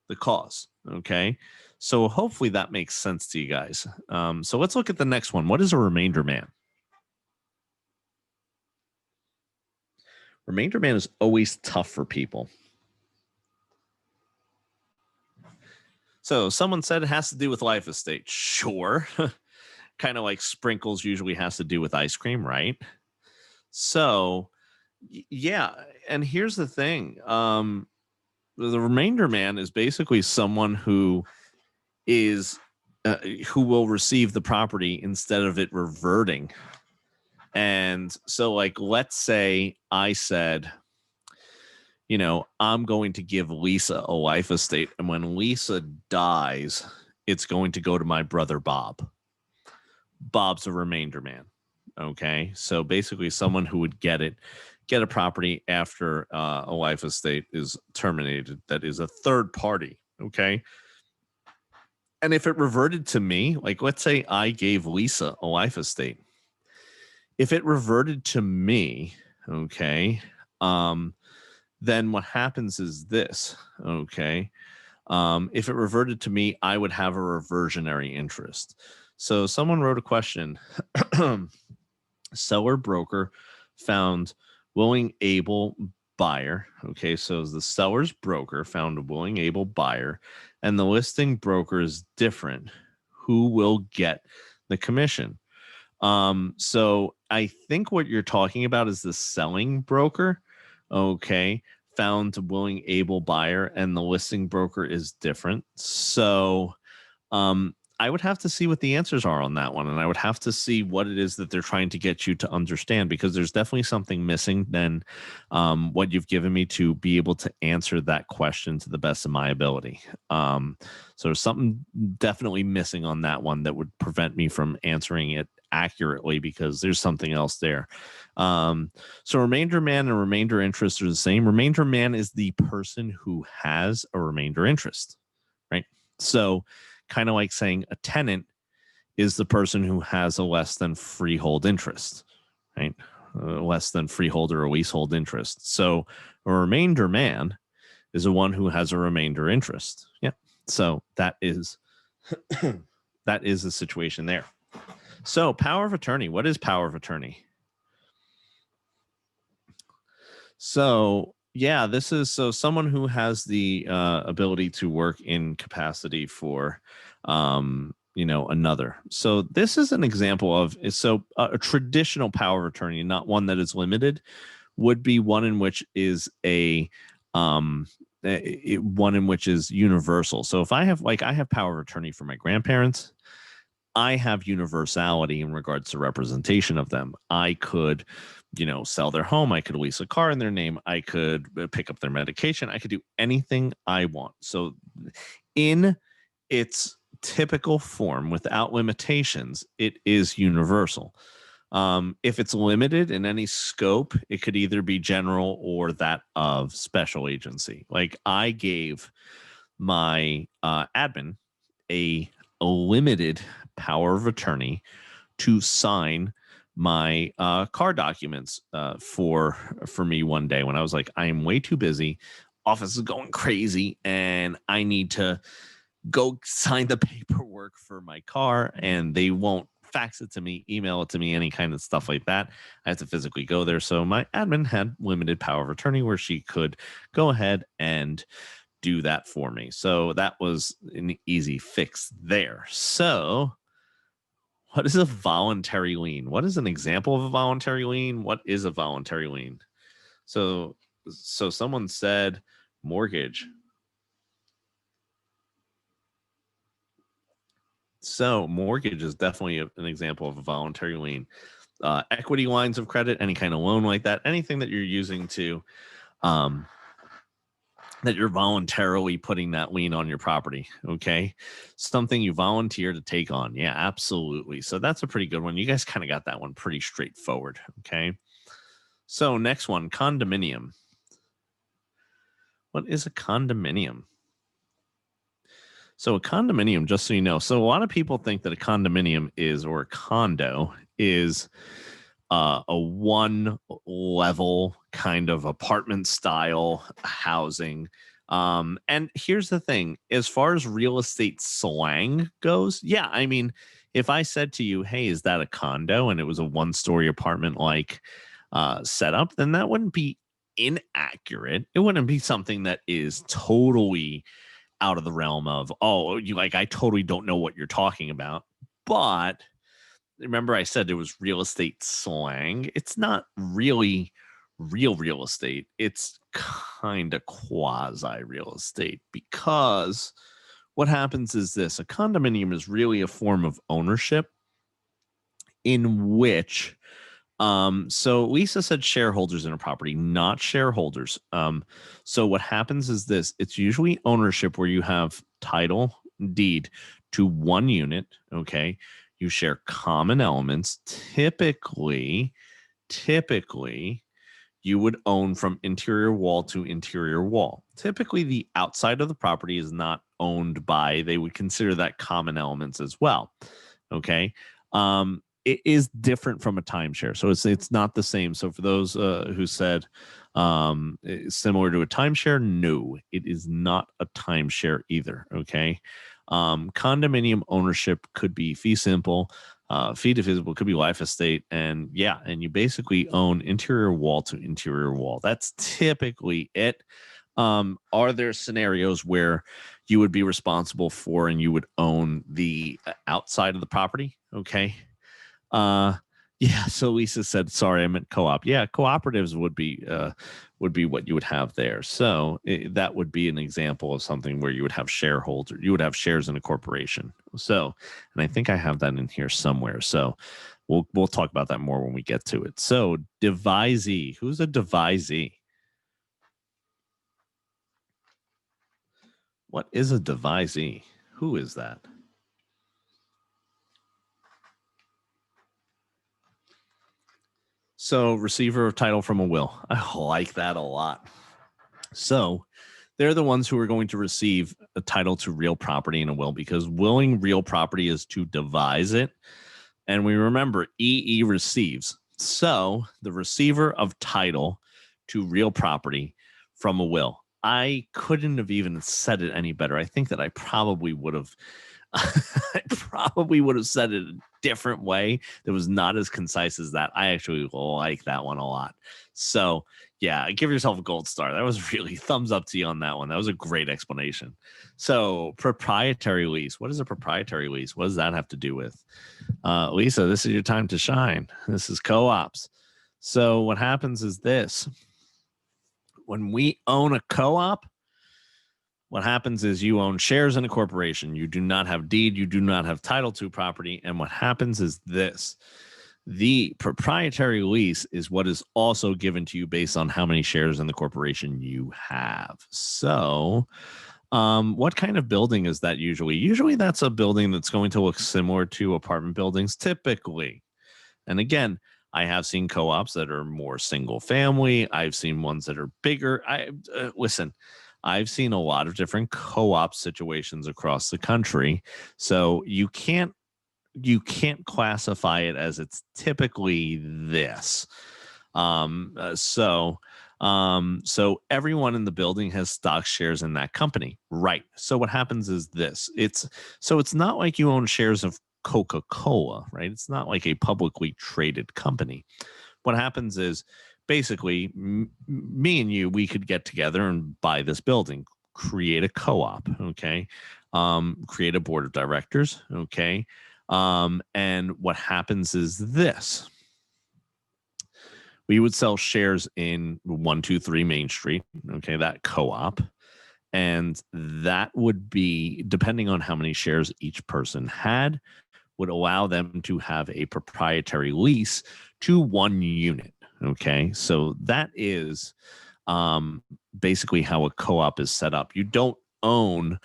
the cause. Okay, so hopefully that makes sense to you guys. So let's look at the next one. What is a Remainderman? Remainderman is always tough for people. So someone said it has to do with life estate. Sure. Kind of like sprinkles usually has to do with ice cream, right? So yeah, and here's the thing. The remainder man is basically someone who is who will receive the property instead of it reverting. And so, like, let's say I said, I'm going to give Lisa a life estate, and when Lisa dies, it's going to go to my brother Bob. Bob's a remainder man. Okay, so basically, someone who would get a property after a life estate is terminated. That is a third party. Okay. And if it reverted to me, like let's say I gave Lisa a life estate, if it reverted to me, okay, then what happens is this, okay, if it reverted to me, I would have a reversionary interest. So someone wrote a question. Seller broker found willing, able buyer. Okay, so the seller's broker found a willing, able buyer, and the listing broker is different. Who will get the commission? So I think what you're talking about is the selling broker. Okay, found a willing, able buyer, and the listing broker is different. So, I would have to see what the answers are on that one, and I would have to see what it is that they're trying to get you to understand, because there's definitely something missing than what you've given me to be able to answer that question to the best of my ability. So there's something definitely missing on that one that would prevent me from answering it accurately, because there's something else there. So remainder man and remainder interest are the same. Remainder man is the person who has a remainder interest, right? So kind of like saying a tenant is the person who has a less than freehold interest, right? Less than freehold or a leasehold interest. So a remainder man is the one who has a remainder interest. Yeah. So that is that is the situation there. So power of attorney. What is power of attorney? So yeah, this is so someone who has the ability to work in capacity for another. So this is an example of a traditional power of attorney, not one that is limited, would be one in which is one in which is universal. So if I have power of attorney for my grandparents, I have universality in regards to representation of them. I could, sell their home. I could lease a car in their name. I could pick up their medication. I could do anything I want. So in its typical form, without limitations, it is universal. If it's limited in any scope, it could either be general or that of special agency. Like I gave my admin a limited power of attorney to sign my car documents for me one day when I was like, I am way too busy. Office is going crazy, and I need to go sign the paperwork for my car, and they won't fax it to me, email it to me, any kind of stuff like that. I have to physically go there. So my admin had limited power of attorney where she could go ahead and do that for me. So that was an easy fix there. So what is a voluntary lien? What is an example of a voluntary lien? What is a voluntary lien? So someone said mortgage. So mortgage is definitely an example of a voluntary lien. Equity lines of credit, any kind of loan like that, anything that you're using to that you're voluntarily putting that lien on your property. Okay. Something you volunteer to take on. Yeah, absolutely. So that's a pretty good one. You guys kind of got that one pretty straightforward. Okay. So next one, condominium. What is a condominium? So a condominium, just so you know, so a lot of people think that a condominium or a condo is a one level kind of apartment style housing. And here's the thing, as far as real estate slang goes, yeah, I mean, if I said to you, hey, is that a condo? And it was a 1-story apartment like setup, then that wouldn't be inaccurate. It wouldn't be something that is totally out of the realm of, oh, you like, I totally don't know what you're talking about. But remember I said it was real estate slang. It's not really real estate. It's kind of quasi real estate, because what happens is this: a condominium is really a form of ownership in which, so Lisa said shareholders in a property, not shareholders. So what happens is this: it's usually ownership where you have title deed to one unit. Okay. You share common elements. Typically, you would own from interior wall to interior wall. Typically, the outside of the property is not owned by, they would consider that common elements as well. Okay. It is different from a timeshare. So it's not the same. So for those who said similar to a timeshare, no, it is not a timeshare either. Okay. Condominium ownership could be fee simple, fee divisible, could be life estate, and yeah, and you basically own interior wall to interior wall. That's typically it. Are there scenarios where you would be responsible for and you would own the outside of the property? Okay. Yeah. So Lisa said, sorry, I meant co-op. Yeah. Cooperatives would be what you would have there. So that would be an example of something where you would have shareholders, you would have shares in a corporation. So, and I think I have that in here somewhere. So we'll talk about that more when we get to it. So devisee, who's a devisee? What is a devisee? Who is that? So receiver of title from a will. I like that a lot. So they're the ones who are going to receive a title to real property in a will, because willing real property is to devise it. And we remember EE receives. So the receiver of title to real property from a will. I couldn't have even said it any better. I think that I probably would have said it a different way that was not as concise as that. I actually like that one a lot. So yeah, give yourself a gold star. That was really thumbs up to you on that one. That was a great explanation. So proprietary lease. What is a proprietary lease? What does that have to do with? Lisa, this is your time to shine. This is co-ops. So what happens is this: when we own a co-op, what happens is you own shares in a corporation. You do not have deed. You do not have title to property. And what happens is this: the proprietary lease is what is also given to you based on how many shares in the corporation you have. So what kind of building is that usually? Usually that's a building that's going to look similar to apartment buildings typically. And again, I have seen co-ops that are more single family. I've seen ones that are bigger. Listen, I've seen a lot of different co-op situations across the country. So you can't classify it as it's typically this. So everyone in the building has stock shares in that company, right? So what happens is this: it's not like you own shares of Coca-Cola, right? It's not like a publicly traded company. What happens is basically me and you, we could get together and buy this building, create a co-op, okay? Create a board of directors, okay? And what happens is this: we would sell shares in 123 Main Street, okay, that co-op. And that would be, depending on how many shares each person had, would allow them to have a proprietary lease to one unit. Okay. So that is basically how a co-op is set up. You don't own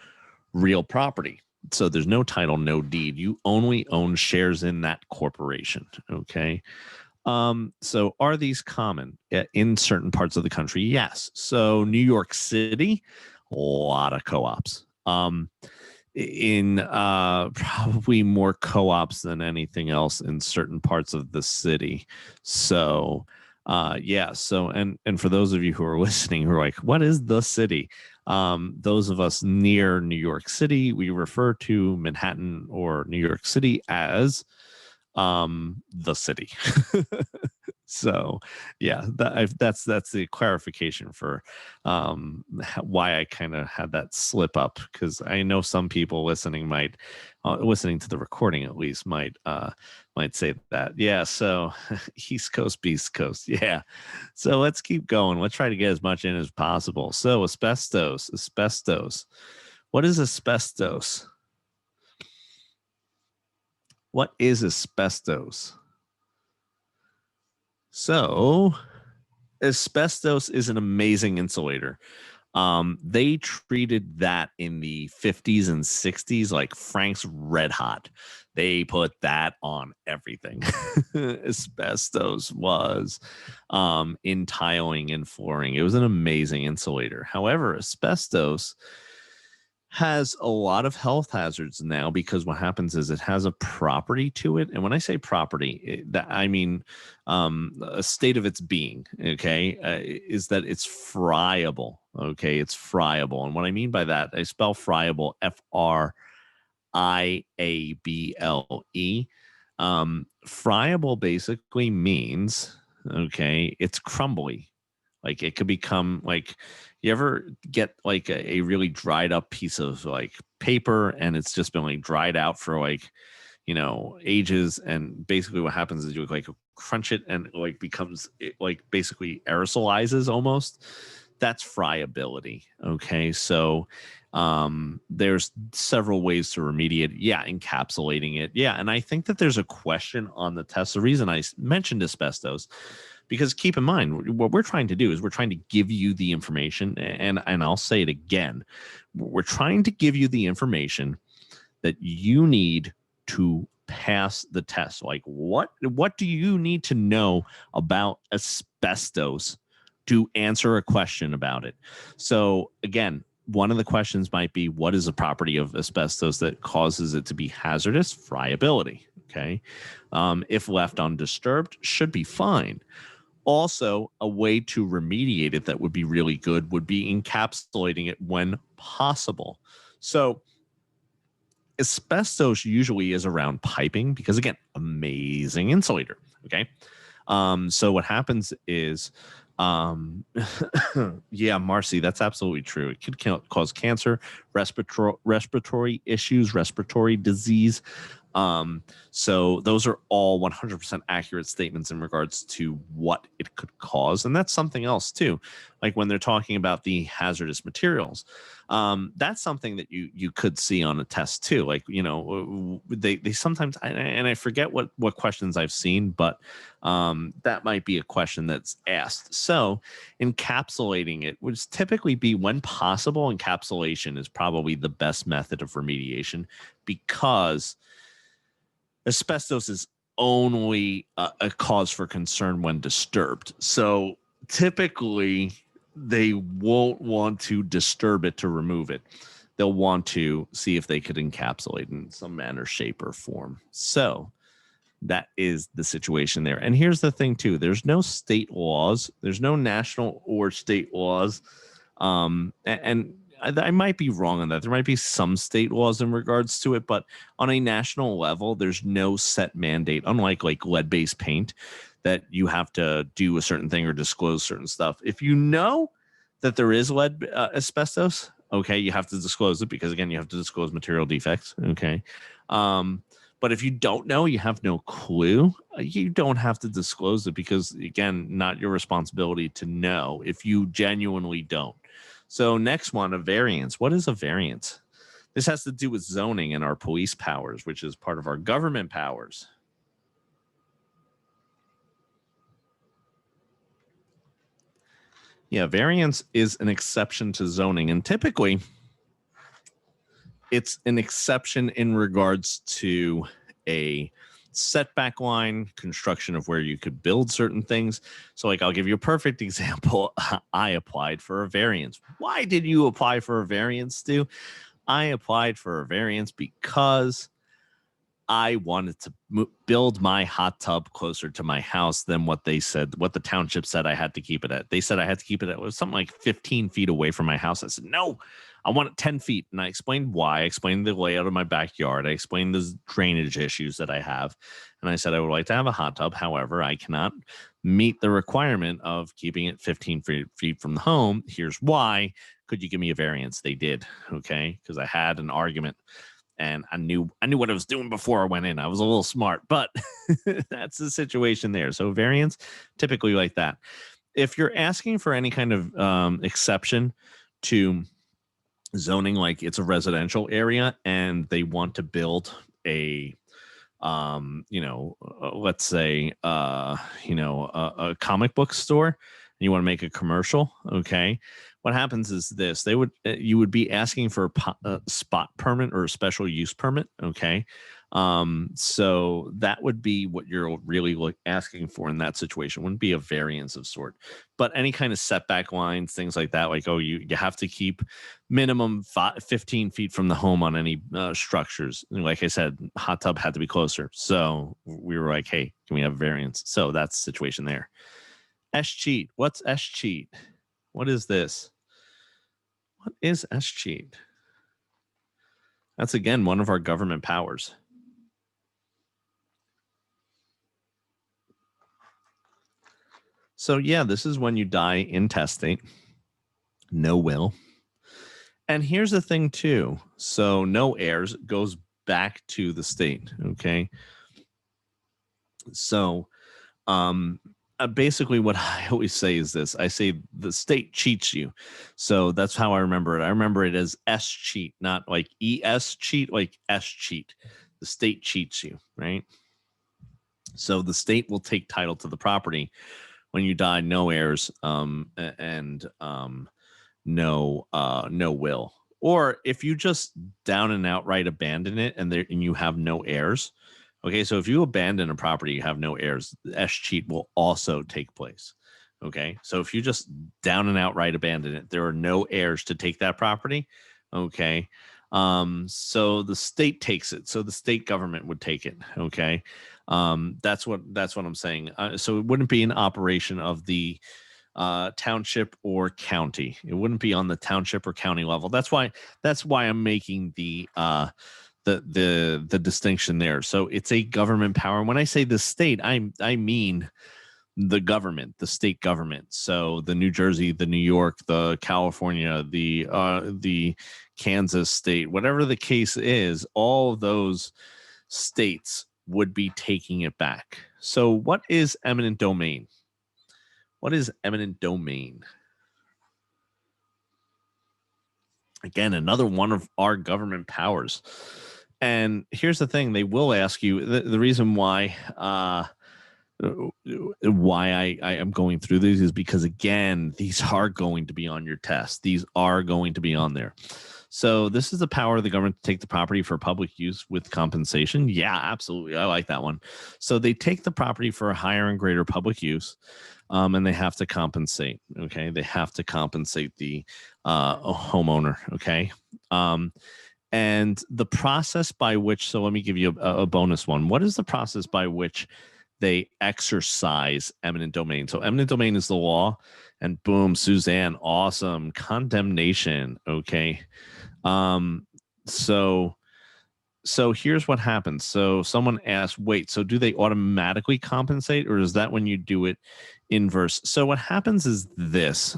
real property. So there's no title, no deed. You only own shares in that corporation. Okay. So are these common in certain parts of the country? Yes. So New York City, a lot of co-ops. In probably more co-ops than anything else in certain parts of the city. So yeah. So and for those of you who are listening who are like, what is the city? Those of us near New York City, we refer to Manhattan or New York City as the city. So yeah, that's the clarification for why I kind of had that slip up, because I know some people listening might listening to the recording at least might say that. Yeah, so East Coast, Beast Coast. Yeah. So let's keep going. Let's try to get as much in as possible. So asbestos. What is asbestos? What is asbestos? So asbestos is an amazing insulator. They treated that in the 50s and 60s like Frank's Red Hot. They put that on everything. Asbestos was in tiling and flooring. It was an amazing insulator. However, asbestos has a lot of health hazards now, because what happens is it has a property to it. And when I say property, I mean a state of its being, okay, is that it's friable. Okay, it's friable. And what I mean by that, I spell friable FRIABLE. Friable basically means, okay, it's crumbly. Like it could become like, you ever get like a really dried up piece of like paper, and it's just been like dried out for like, ages. And basically what happens is you like crunch it and it like becomes, it like basically aerosolizes almost. That's friability. Okay. So there's several ways to remediate. Yeah. Encapsulating it. Yeah. And I think that there's a question on the test. The reason I mentioned asbestos, because keep in mind, what we're trying to do is we're trying to give you the information, and I'll say it again, we're trying to give you the information that you need to pass the test. Like what do you need to know about asbestos to answer a question about it? So again, one of the questions might be, what is the property of asbestos that causes it to be hazardous? Friability. Okay. If left undisturbed, should be fine. Also, a way to remediate it that would be really good would be encapsulating it when possible. So asbestos usually is around piping, because again, amazing insulator. Okay. So what happens is, yeah, Marcy, that's absolutely true. It could cause cancer, respiratory issues, respiratory disease. So those are all 100% accurate statements in regards to what it could cause. And that's something else too. Like when they're talking about the hazardous materials, that's something that you could see on a test too. Like, they sometimes, and I forget what questions I've seen, but that might be a question that's asked. So encapsulating it would typically be, when possible, encapsulation is probably the best method of remediation, because asbestos is only a cause for concern when disturbed. So typically they won't want to disturb it to remove it. They'll want to see if they could encapsulate in some manner, shape, or form. So that is the situation there. And here's the thing too, there's no state laws, there's no national or state laws. And I might be wrong on that. There might be some state laws in regards to it, but on a national level, there's no set mandate, unlike like lead-based paint, that you have to do a certain thing or disclose certain stuff. If you know that there is lead asbestos, okay, you have to disclose it, because again, you have to disclose material defects. Okay. But if you don't know, you have no clue, you don't have to disclose it, because again, not your responsibility to know if you genuinely don't. So next one, a variance. What is a variance? This has to do with zoning and our police powers, which is part of our government powers. Yeah, variance is an exception to zoning, and typically it's an exception in regards to a setback line, construction of where you could build certain things. So like, I'll give you a perfect example. I applied for a variance. Why did you apply for a variance, Stu? I applied for a variance because I wanted to build my hot tub closer to my house than what they said, what the township said I had to keep it at. They said I had to keep it at something like 15 feet away from my house. I said, no, I want it 10 feet. And I explained why. I explained the layout of my backyard. I explained the drainage issues that I have. And I said, I would like to have a hot tub. However, I cannot meet the requirement of keeping it 15 feet from the home. Here's why. Could you give me a variance? They did. Okay. Because I had an argument. And I knew what I was doing before I went in. I was a little smart, but that's the situation there. So variance, typically like that. If you're asking for any kind of exception to zoning, like it's a residential area and they want to build a, let's say, a comic book store, and you want to make a commercial, okay? What happens is this: you would be asking for a spot permit or a special use permit, okay? So that would be what you're really asking for in that situation. It wouldn't be a variance of sort, but any kind of setback lines, things like that, like, oh, you have to keep minimum 15 feet from the home on any structures. And like I said, hot tub had to be closer. So we were like, hey, can we have a variance? So that's the situation there. S-cheat. What's S-cheat? What is this? What is S-cheat? That's, again, one of our government powers. So, yeah, this is when you die intestate, no will. And here's the thing, too. So no heirs goes back to the state, okay? So basically what I always say is this. I say the state cheats you. So that's how I remember it. I remember it as S-cheat, not like ES cheat, like S-cheat. The state cheats you, right? So the state will take title to the property when you die, no heirs, and no will. Or if you just down and outright abandon it and you have no heirs. Okay, so if you abandon a property, you have no heirs, S-cheat will also take place. Okay, so if you just down and outright abandon it, there are no heirs to take that property. Okay, so the state takes it. So the state government would take it. Okay, that's what I'm saying. So it wouldn't be an operation of the township or county. It wouldn't be on the township or county level. That's why I'm making the distinction there. So it's a government power. And when I say the state, I mean the government, the state government. So the New Jersey, the New York, the California, the Kansas state, whatever the case is, all of those states would be taking it back. So what is eminent domain? What is eminent domain? Again, another one of our government powers. And here's the thing: they will ask you the reason why I am going through these is because, again, these are going to be on your test. These are going to be on there. So this is the power of the government to take the property for public use with compensation. Yeah, absolutely. I like that one. So they take the property for a higher and greater public use, and they have to compensate. Okay, they have to compensate the homeowner. Okay. And the process by which, so let me give you a bonus one. What is the process by which they exercise eminent domain? So eminent domain is the law, and boom, Suzanne, awesome. Condemnation. Okay. So here's what happens. So someone asks, wait, so do they automatically compensate, or is that when you do it inverse? So what happens is this,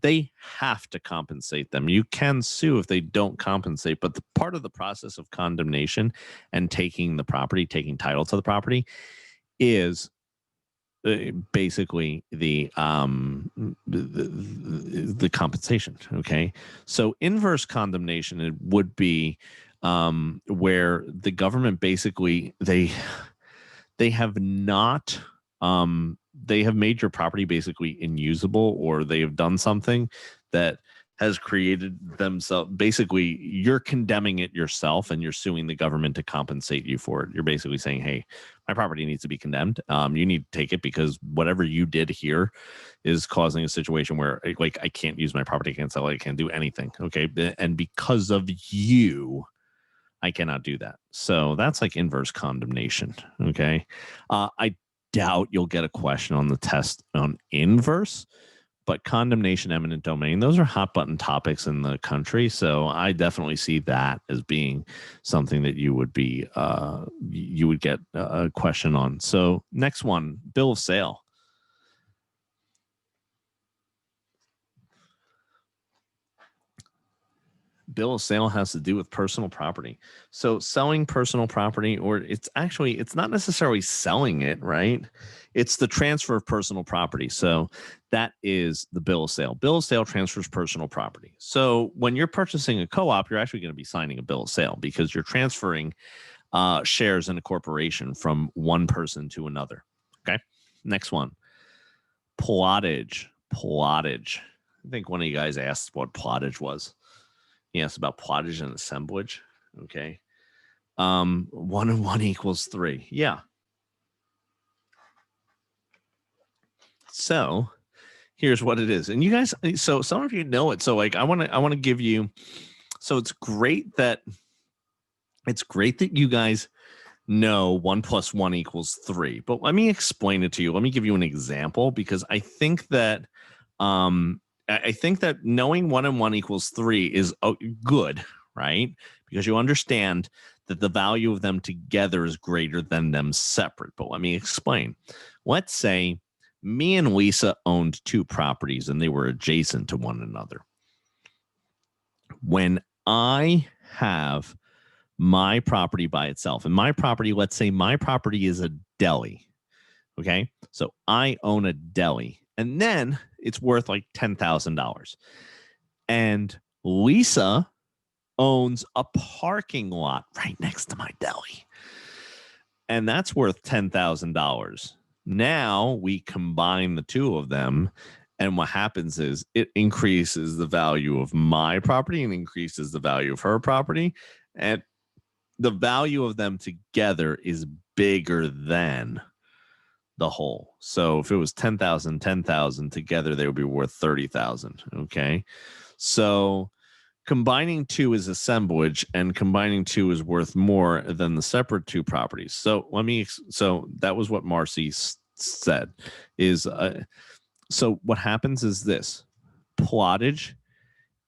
they have to compensate them. You can sue if they don't compensate, but the part of the process of condemnation and taking the property, taking title to the property, is basically the compensation. Okay, so inverse condemnation, it would be where the government basically they have not they have made your property basically inusable, or they have done something that has created themselves. Basically, you're condemning it yourself and you're suing the government to compensate you for it. You're basically saying, hey, my property needs to be condemned. You need to take it because whatever you did here is causing a situation where, like, I can't use my property, I can't sell it, I can't do anything. Okay. And because of you, I cannot do that. So that's like inverse condemnation. Okay. I doubt you'll get a question on the test on inverse, but condemnation, eminent domain, those are hot button topics in the country. So I definitely see that as being something that you would be, you would get a question on. So next one, bill of sale. Bill of sale has to do with personal property. So selling personal property, or it's not necessarily selling it, right? It's the transfer of personal property. So that is the bill of sale. Bill of sale transfers personal property. So when you're purchasing a co-op, you're actually going to be signing a bill of sale because you're transferring shares in a corporation from one person to another. Okay. Next one, plottage. Plottage. I think one of you guys asked what plottage was. He asked about plottage and assemblage. Okay. 1 and 1 equals 3. Yeah. So here's what it is. And you guys, so some of you know it. So like I want to give you, so it's great that you guys know 1 + 1 equals 3. But let me explain it to you. Let me give you an example, because I think that knowing 1 and 1 equals 3 is good, right? Because you understand that the value of them together is greater than them separate. But let me explain. Let's say me and Lisa owned 2 properties and they were adjacent to one another. When I have my property by itself, and my property, let's say my property is a deli. Okay. So I own a deli, and then it's worth like $10,000. And Lisa owns a parking lot right next to my deli, and that's worth $10,000. Now we combine the two of them, and what happens is it increases the value of my property and increases the value of her property, and the value of them together is bigger than the whole. So if it was 10,000 together, they would be worth 30,000. Okay. So combining 2 is assemblage, and combining 2 is worth more than the separate 2 properties. So so that was what Marcy said is, so what happens is this: plottage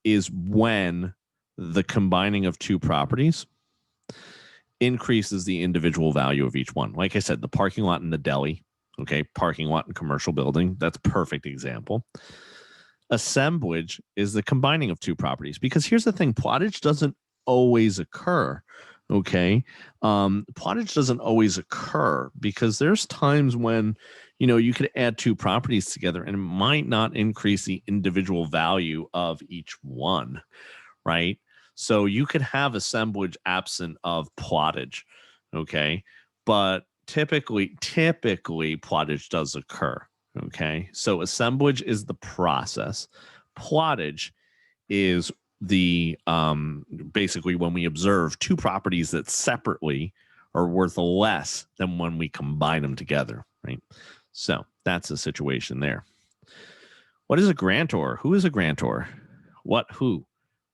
is when the combining of 2 properties increases the individual value of each one. Like I said, the parking lot and the deli. Okay, parking lot and commercial building. That's a perfect example. Assemblage is the combining of 2 properties, because here's the thing: plottage doesn't always occur. Okay, plottage doesn't always occur because there's times when you could add 2 properties together and it might not increase the individual value of each one, right? So you could have assemblage absent of plottage. Okay, but typically plottage does occur. Okay, so assemblage is the process. Plottage is the basically when we observe 2 properties that separately are worth less than when we combine them together, right? So that's the situation there. What is a grantor? Who is a grantor? What? Who?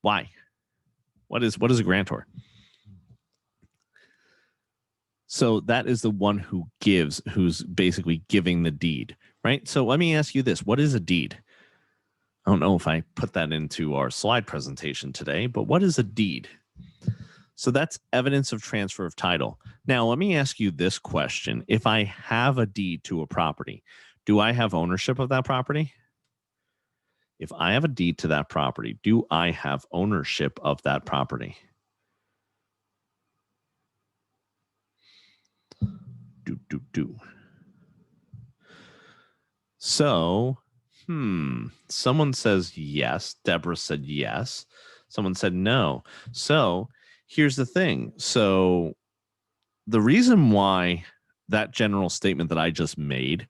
Why? What is a grantor? So that is the one who gives, who's basically giving the deed, right? So let me ask you this: what is a deed? I don't know if I put that into our slide presentation today, but what is a deed? So that's evidence of transfer of title. Now, let me ask you this question. If I have a deed to a property, do I have ownership of that property? If I have a deed to that property, do I have ownership of that property? So, someone says yes. Deborah said yes. Someone said no. So here's the thing. So the reason why that general statement that I just made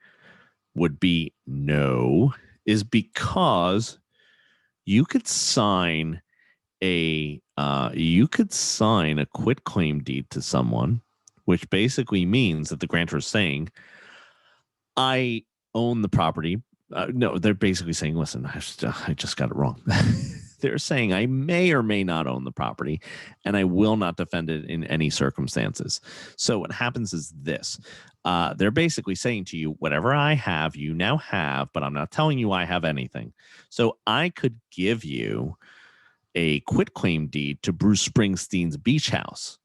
would be no is because you could sign a quitclaim deed to someone, which basically means that the grantor is saying, I own the property. No, they're basically saying, listen, I just got it wrong. They're saying I may or may not own the property, and I will not defend it in any circumstances. So what happens is this. They're basically saying to you, whatever I have, you now have, but I'm not telling you I have anything. So I could give you a quitclaim deed to Bruce Springsteen's beach house.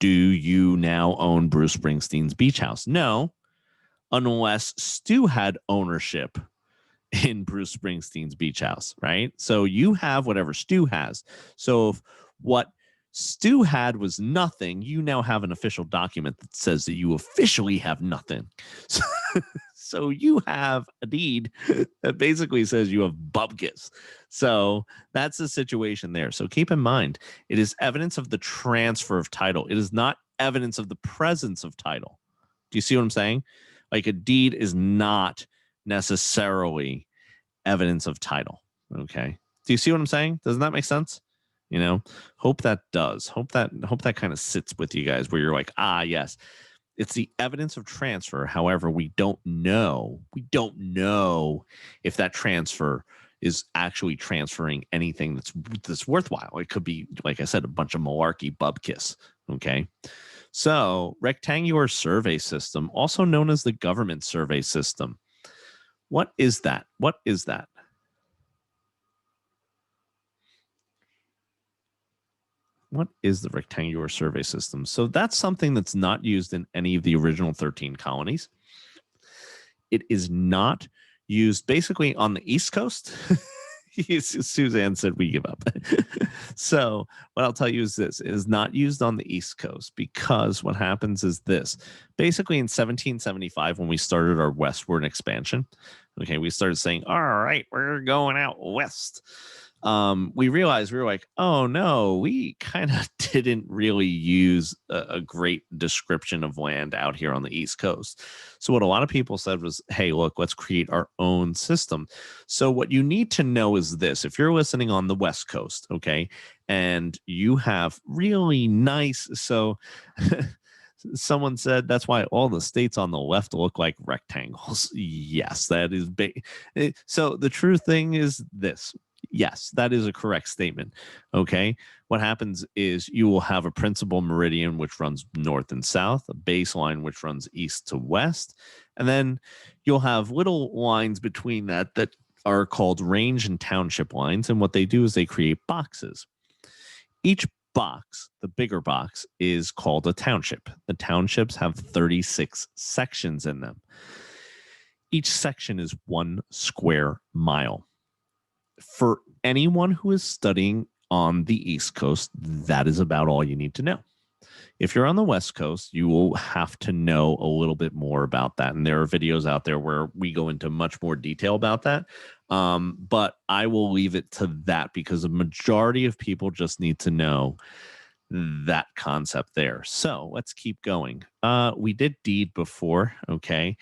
Do you now own Bruce Springsteen's beach house? No, unless Stu had ownership in Bruce Springsteen's beach house, right? So you have whatever Stu has. So if what Stu had was nothing, you now have an official document that says that you officially have nothing. So you have a deed that basically says you have bupkis. So that's the situation there. So keep in mind, it is evidence of the transfer of title. It is not evidence of the presence of title. Do you see what I'm saying? Like a deed is not necessarily evidence of title. Okay. Do you see what I'm saying? Doesn't that make sense? You know, hope that does. Hope that kind of sits with you guys where you're like, ah, yes. It's the evidence of transfer. However, we don't know if that transfer is actually transferring anything that's worthwhile. It could be, like I said, a bunch of malarkey bupkis. Okay. So rectangular survey system, also known as the government survey system. What is that? What is that? What is the rectangular survey system? So that's something that's not used in any of the original 13 colonies. It is not used basically on the East Coast. Suzanne said we give up. So what I'll tell you is this. It is not used on the East Coast because what happens is this. Basically in 1775, when we started our westward expansion, okay, we started saying, all right, we're going out west. We realized we were like, oh no, we kind of didn't really use a great description of land out here on the East Coast. So what a lot of people said was, hey, look, let's create our own system. So what you need to know is this. If you're listening on the West Coast, okay, and you have really nice, so someone said that's why all the states on the left look like rectangles. Yes, that is so the true thing is this. Yes, that is a correct statement. Okay. What happens is you will have a principal meridian, which runs north and south, a baseline, which runs east to west. And then you'll have little lines between that are called range and township lines. And what they do is they create boxes. Each box, the bigger box, is called a township. The townships have 36 sections in them. Each section is 1 square mile. For anyone who is studying on the East Coast, that is about all you need to know. If you're on the West Coast, you will have to know a little bit more about that. And there are videos out there where we go into much more detail about that. But I will leave it to that because a majority of people just need to know that concept there. So let's keep going. We did deed before. Okay.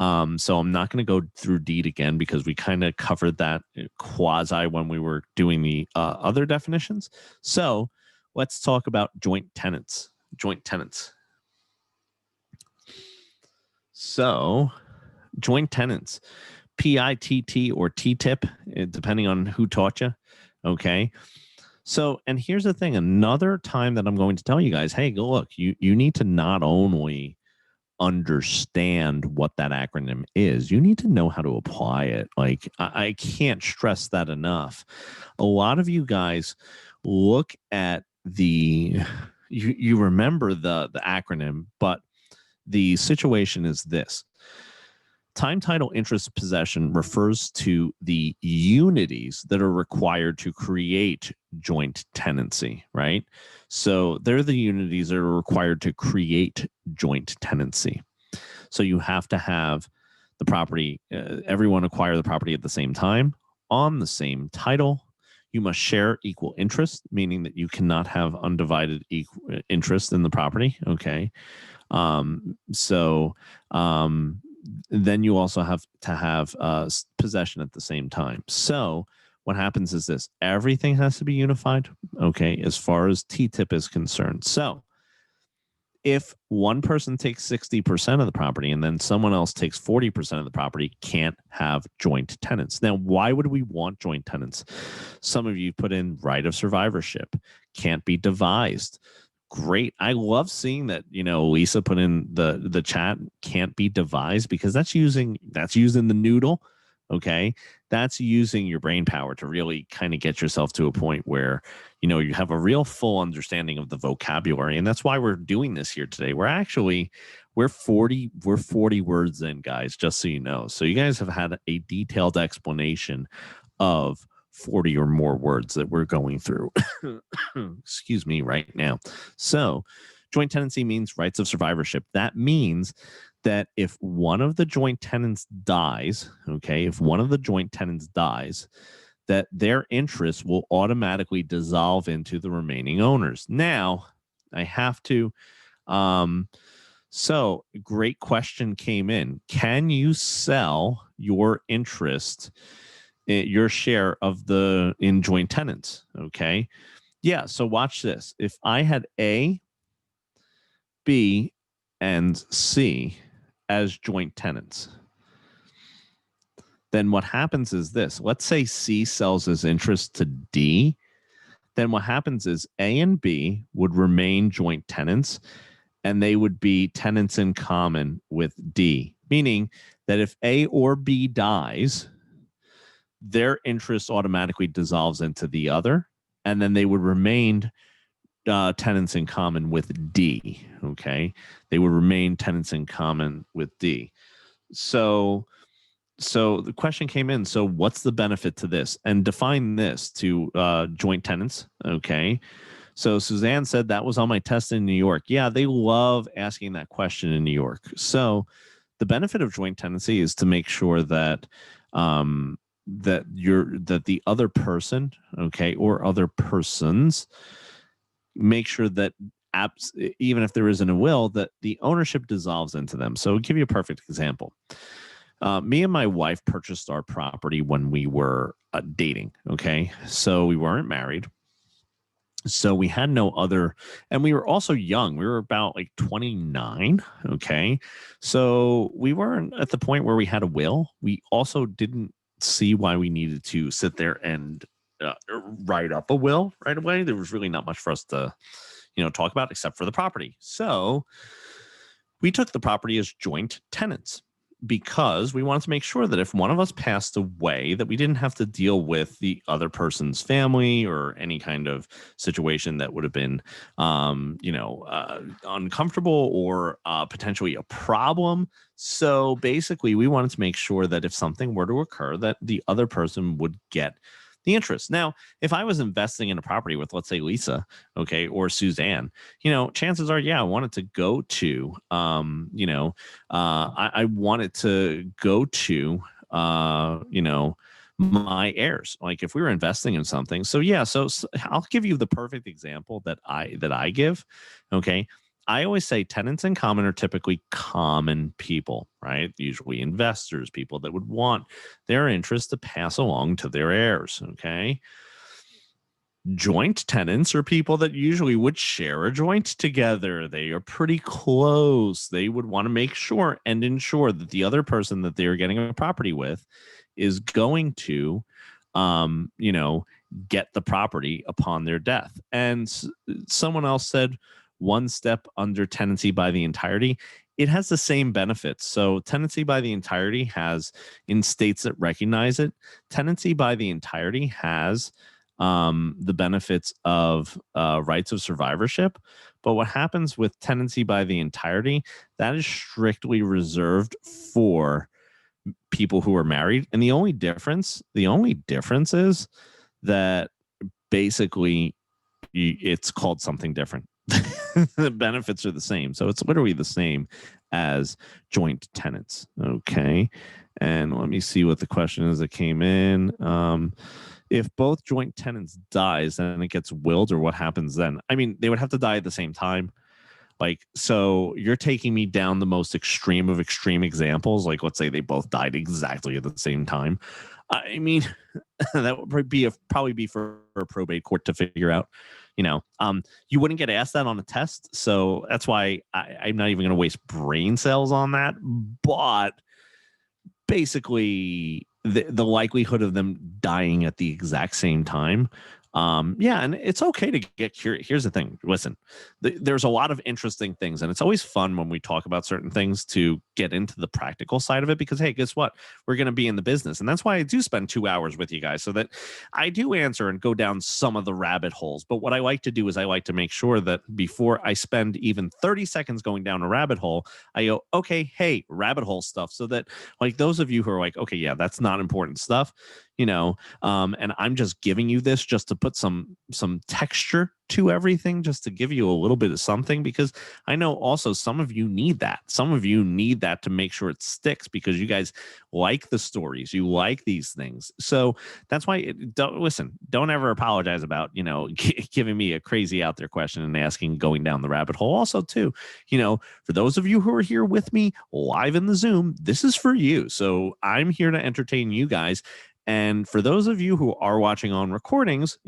So I'm not going to go through deed again because we kind of covered that quasi when we were doing the other definitions. So let's talk about joint tenants. Joint tenants. So joint tenants, PITT or TTIP, depending on who taught you. Okay. So, and here's the thing. Another time that I'm going to tell you guys, hey, go look, you need to not only understand what that acronym is, you need to know how to apply it. Like I can't stress that enough. A lot of you guys look at you remember the acronym, but the situation is this. Time, title, interest, possession refers to the unities that are required to create joint tenancy, right? So they're the unities that are required to create joint tenancy. So you have to have the property, everyone acquire the property at the same time, on the same title. You must share equal interest, meaning that you cannot have undivided interest in the property, okay? Then you also have to have possession at the same time. So what happens is this. Everything has to be unified, okay, as far as TTIP is concerned. So If one person takes 60% of the property and then someone else takes 40% of the property, can't have joint tenants. Now, why would we want joint tenants? Some of you put in right of survivorship, can't be devised. Great. I love seeing that, Lisa put in the chat, can't be devised, because that's using the noodle. Okay. That's using your brain power to really kind of get yourself to a point where, you have a real full understanding of the vocabulary. And that's why we're doing this here today. We're 40 words in, guys, just so you know. So you guys have had a detailed explanation of 40 or more words that we're going through. Excuse me, right now. So joint tenancy means rights of survivorship. That means that if one of the joint tenants dies, that their interest will automatically dissolve into the remaining owners. Now, I have to, so great question came in. Can you sell your interest, your share of in joint tenants? Okay. Yeah. So watch this. If I had A, B, and C as joint tenants, then what happens is this. Let's say C sells his interest to D. Then what happens is A and B would remain joint tenants, and they would be tenants in common with D, meaning that if A or B dies, their interest automatically dissolves into the other, and then they would remain tenants in common with D. Okay. They would remain tenants in common with D. So the question came in. So what's the benefit to this? And define this to joint tenants. Okay. So Suzanne said that was on my test in New York. Yeah, they love asking that question in New York. So the benefit of joint tenancy is to make sure that that the other person, okay, or other persons, make sure that even if there isn't a will, that the ownership dissolves into them. So I'll give you a perfect example. Me and my wife purchased our property when we were dating. Okay. So we weren't married. So we had no other, and we were also young. We were about like 29. Okay. So we weren't at the point where we had a will. We also didn't see why we needed to sit there and write up a will right away. There was really not much for us to, talk about except for the property. So we took the property as joint tenants, because we wanted to make sure that if one of us passed away, that we didn't have to deal with the other person's family or any kind of situation that would have been, uncomfortable or potentially a problem. So basically, we wanted to make sure that if something were to occur, that the other person would get the interest. Now, if I was investing in a property with, let's say, Lisa, okay, or Suzanne, chances are, I want it to go to, I want it to go to, my heirs. Like if we were investing in something. So I'll give you the perfect example that I give. Okay. I always say tenants in common are typically common people, right? Usually investors, people that would want their interest to pass along to their heirs, okay? Joint tenants are people that usually would share a joint together. They are pretty close. They would want to make sure and ensure that the other person that they are getting a property with is going to, get the property upon their death. And someone else said, one step under tenancy by the entirety. It has the same benefits. So tenancy by the entirety has, in states that recognize it, tenancy by the entirety has the benefits of rights of survivorship. But what happens with tenancy by the entirety, that is strictly reserved for people who are married. And the only difference is that basically it's called something different. The benefits are the same. So it's literally the same as joint tenants. Okay. And let me see what the question is that came in. If both joint tenants dies, then it gets willed, or what happens then? I mean, they would have to die at the same time. Like, so you're taking me down the most extreme of extreme examples. Like, let's say they both died exactly at the same time. I mean, that would probably be for a probate court to figure out, You wouldn't get asked that on a test, so that's why I'm not even going to waste brain cells on that. But basically, the likelihood of them dying at the exact same time, and it's okay to get curious. Here's the thing. Listen, there's a lot of interesting things, and it's always fun when we talk about certain things to get into the practical side of it, because, hey, guess what? We're going to be in the business. And that's why I do spend 2 hours with you guys, so that I do answer and go down some of the rabbit holes. But what I like to do is I like to make sure that before I spend even 30 seconds going down a rabbit hole, I go, okay, hey, rabbit hole stuff, so that, like, those of you who are like, okay, yeah, that's not important stuff, and I'm just giving you this just to put some texture to everything, just to give you a little bit of something, because I know also some of you need that. Some of you need that to make sure it sticks, because you guys like the stories, you like these things. So that's why don't ever apologize about, giving me a crazy out there question and asking, going down the rabbit hole. Also too, for those of you who are here with me live in the Zoom, this is for you. So I'm here to entertain you guys. And for those of you who are watching on recordings,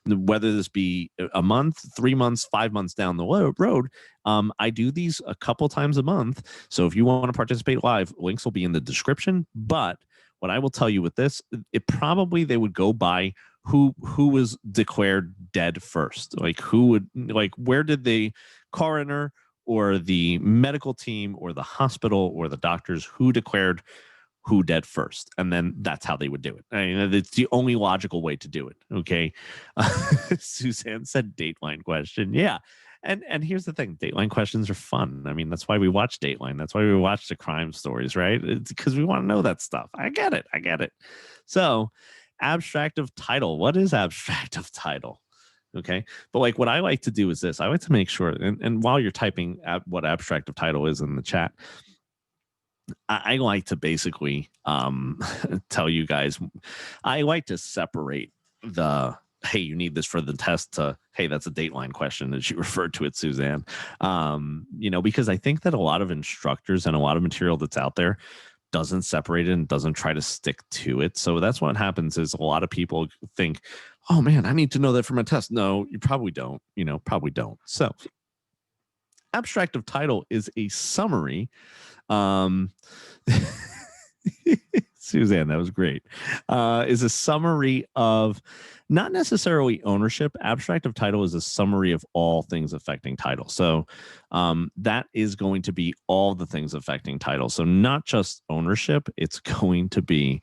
whether this be a month, 3 months, 5 months down the road, I do these a couple times a month. So if you want to participate live, links will be in the description. But what I will tell you with this, they would go by who was declared dead first. Like, where did the coroner or the medical team or the hospital or the doctors, who declared who dead first, and then that's how they would do it. I mean, it's the only logical way to do it. Okay. Suzanne said Dateline question. Yeah. And here's the thing. Dateline questions are fun. I mean, that's why we watch Dateline. That's why we watch the crime stories, right? It's because we want to know that stuff. I get it. So abstract of title. What is abstract of title? Okay. But like, what I like to do is this. I like to make sure, and while you're typing what abstract of title is in the chat, I like to basically tell you guys, I like to separate the, hey, you need this for the test, to, hey, that's a Dateline question, as you referred to it, Suzanne. Because I think that a lot of instructors and a lot of material that's out there doesn't separate it and doesn't try to stick to it. So that's what happens, is a lot of people think, oh man, I need to know that for my test. No, you probably don't, probably don't. So abstract of title is a summary. Suzanne, that was great. Is a summary of, not necessarily ownership. Abstract of title is a summary of all things affecting title. So that is going to be all the things affecting title. So not just ownership. It's going to be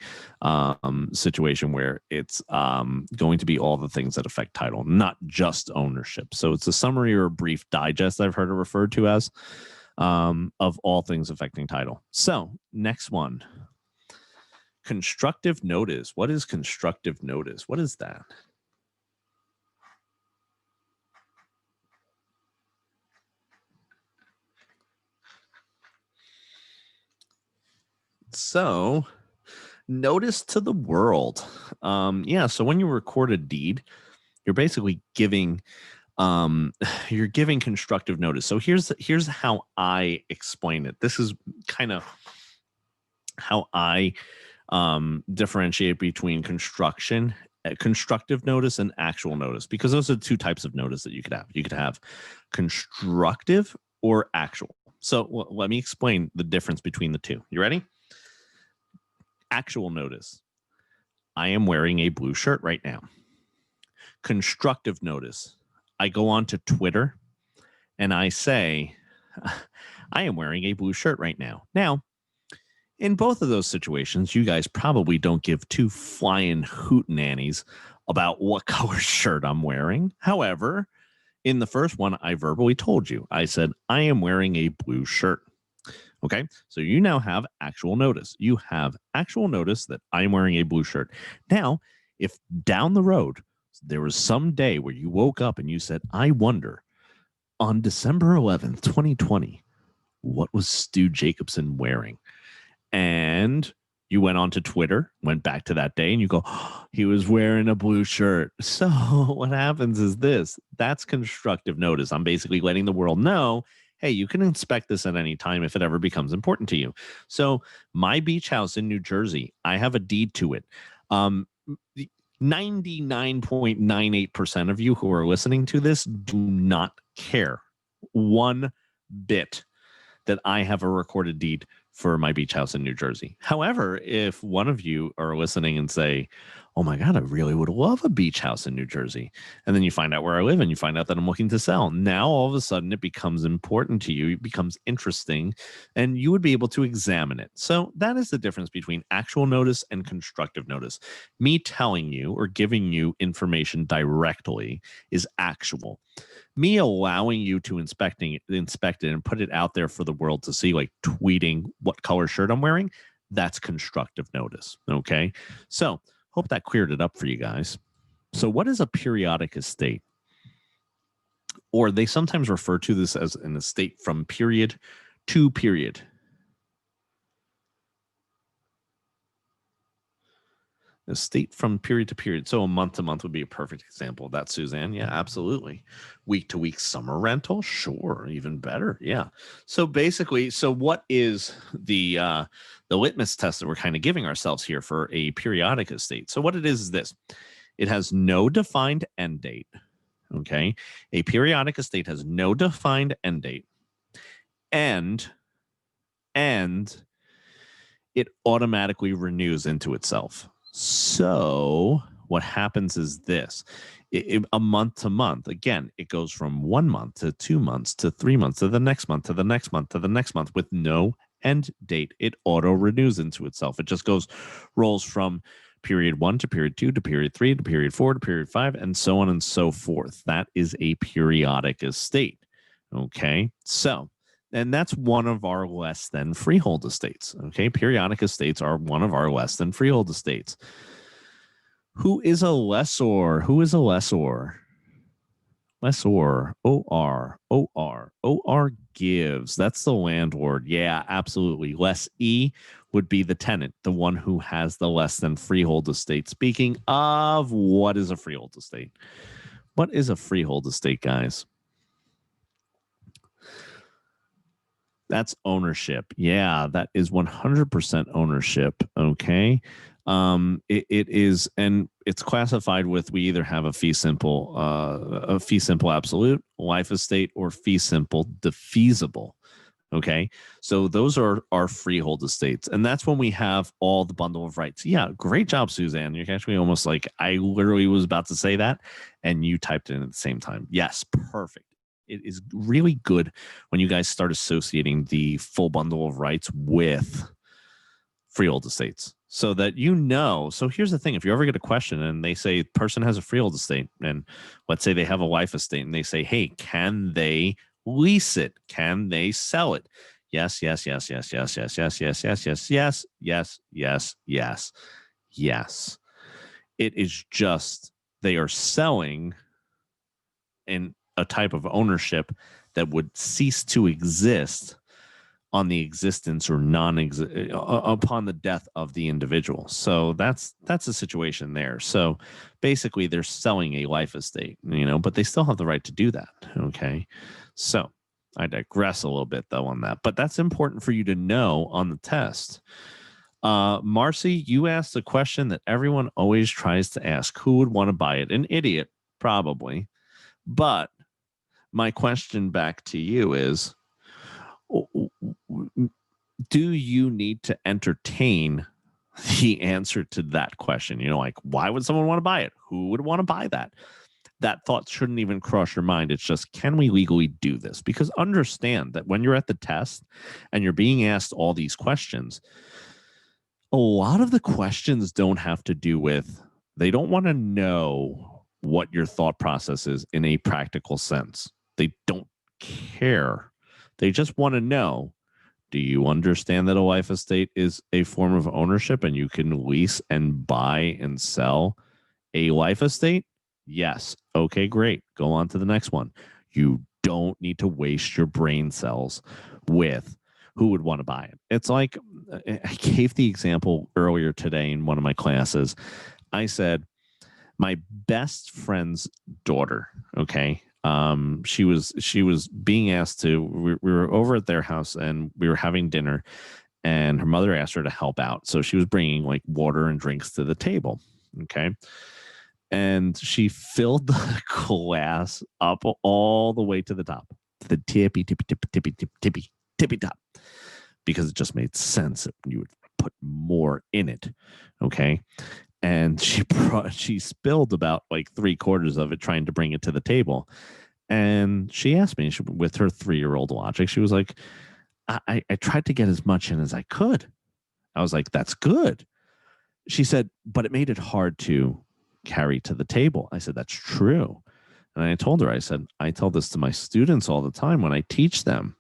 situation where it's going to be all the things that affect title, not just ownership. So it's a summary or a brief digest, I've heard it referred to as, of all things affecting title. So next one, constructive notice. What is constructive notice? What is that? So notice to the world. So when you record a deed, you're basically giving constructive notice. So here's how I explain it. This is kind of how I differentiate between constructive notice and actual notice, because those are two types of notice that you could have. You could have constructive or actual. So let me explain the difference between the two. You ready? Actual notice. I am wearing a blue shirt right now. Constructive notice. I go on to Twitter and I say, I am wearing a blue shirt right now. Now, in both of those situations, you guys probably don't give two flying hootenannies about what color shirt I'm wearing. However, in the first one, I verbally told you. I said, I am wearing a blue shirt. Okay, so you now have actual notice. You have actual notice that I am wearing a blue shirt. Now, if down the road, there was some day where you woke up and you said, I wonder, on December 11th, 2020, what was Stu Jacobson wearing? And you went on to Twitter, went back to that day, and you go, oh, he was wearing a blue shirt. So what happens is this. That's constructive notice. I'm basically letting the world know, hey, you can inspect this at any time if it ever becomes important to you. So my beach house in New Jersey, I have a deed to it. 99.98% of you who are listening to this do not care one bit that I have a recorded deed for my beach house in New Jersey. However, if one of you are listening and say, oh my God, I really would love a beach house in New Jersey. And then you find out where I live and you find out that I'm looking to sell. Now, all of a sudden, it becomes important to you. It becomes interesting and you would be able to examine it. So that is the difference between actual notice and constructive notice. Me telling you or giving you information directly is actual. Me allowing you to inspect it and put it out there for the world to see, like tweeting what color shirt I'm wearing, that's constructive notice. Okay. So hope that cleared it up for you guys. So what is a periodic estate? Or they sometimes refer to this as an estate from period to period. Estate from period to period. So a month to month would be a perfect example of that, Suzanne. Yeah, absolutely. Week to week summer rental. Sure. Even better. Yeah. So basically, so what is the litmus test that we're kind of giving ourselves here for a periodic estate? So what it is this. It has no defined end date. Okay. A periodic estate has no defined end date. And it automatically renews into itself. So what happens is this, a month to month, again, it goes from 1 month to 2 months to 3 months to the next month to the next month to the next month with no end date. It auto renews into itself. It just rolls from period 1 to period 2 to period 3 to period 4 to period 5 and so on and so forth. That is a periodic estate. Okay. So, and that's one of our less than freehold estates. Okay. Periodic estates are one of our less than freehold estates. Who is a lessor? Who is a lessor? Lessor. O-R gives. That's the landlord. Yeah, absolutely. Lessee would be the tenant, the one who has the less than freehold estate. Speaking of, what is a freehold estate? What is a freehold estate, guys? That's ownership. Yeah, that is 100% ownership. Okay. It is, and it's classified with, we either have a fee simple absolute, life estate, or fee simple defeasible. Okay. So those are our freehold estates. And that's when we have all the bundle of rights. Yeah. Great job, Suzanne. You're actually almost like, I literally was about to say that and you typed it in at the same time. Yes. Perfect. It is really good when you guys start associating the full bundle of rights with freehold estates so that you know. So here's the thing. If you ever get a question and they say person has a freehold estate and let's say they have a life estate and they say, hey, can they lease it? Can they sell it? Yes, yes, yes, yes, yes, yes, yes, yes, yes, yes, yes, yes, yes, yes, yes. It is just they are selling in a type of ownership that would cease to exist on the existence or upon the death of the individual. So that's a situation there. So basically they're selling a life estate, but they still have the right to do that. Okay. So I digress a little bit though on that, but that's important for you to know on the test. Marcy, you asked a question that everyone always tries to ask. Who would want to buy it? An idiot, probably. But my question back to you is, do you need to entertain the answer to that question? Like, why would someone want to buy it? Who would want to buy that? That thought shouldn't even cross your mind. It's just, can we legally do this? Because understand that when you're at the test and you're being asked all these questions, a lot of the questions don't have to do with, they don't want to know what your thought process is in a practical sense. They don't care. They just want to know, do you understand that a life estate is a form of ownership and you can lease and buy and sell a life estate? Yes. Okay, great. Go on to the next one. You don't need to waste your brain cells with who would want to buy it. It's like, I gave the example earlier today in one of my classes. I said, my best friend's daughter, okay, she was being asked to, we were over at their house and we were having dinner and her mother asked her to help out. So she was bringing like water and drinks to the table. Okay. And she filled the glass up all the way to the top, to the tippy top, because it just made sense that you would put more in it. Okay. And she spilled about like 3/4 of it trying to bring it to the table. And she asked me, with her 3-year-old logic, she was like, I tried to get as much in as I could. I was like, that's good. She said, but it made it hard to carry to the table. I said, that's true. And I told her, I said, I tell this to my students all the time when I teach them.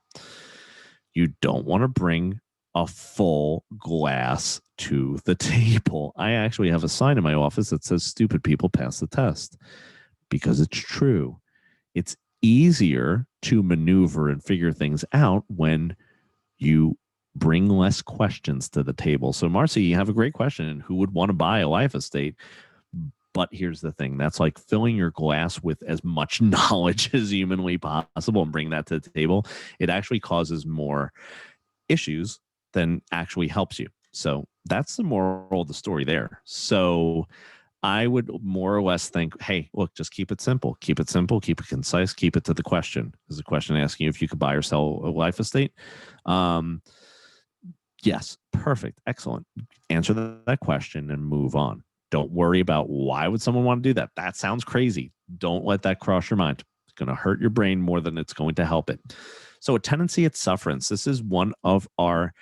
You don't want to bring a full glass to the table. I actually have a sign in my office that says, stupid people pass the test, because it's true. It's easier to maneuver and figure things out when you bring less questions to the table. So, Marcy, you have a great question. Who would want to buy a life estate? But here's the thing. That's like filling your glass with as much knowledge as humanly possible and bring that to the table. It actually causes more issues than actually helps you. So that's the moral of the story there. So I would more or less think, hey, look, just keep it simple. Keep it simple. Keep it concise. Keep it to the question. Is the question asking you if you could buy or sell a life estate? Yes. Perfect. Excellent. Answer that question and move on. Don't worry about why would someone want to do that. That sounds crazy. Don't let that cross your mind. It's going to hurt your brain more than it's going to help it. So a tenancy at sufferance. This is one of our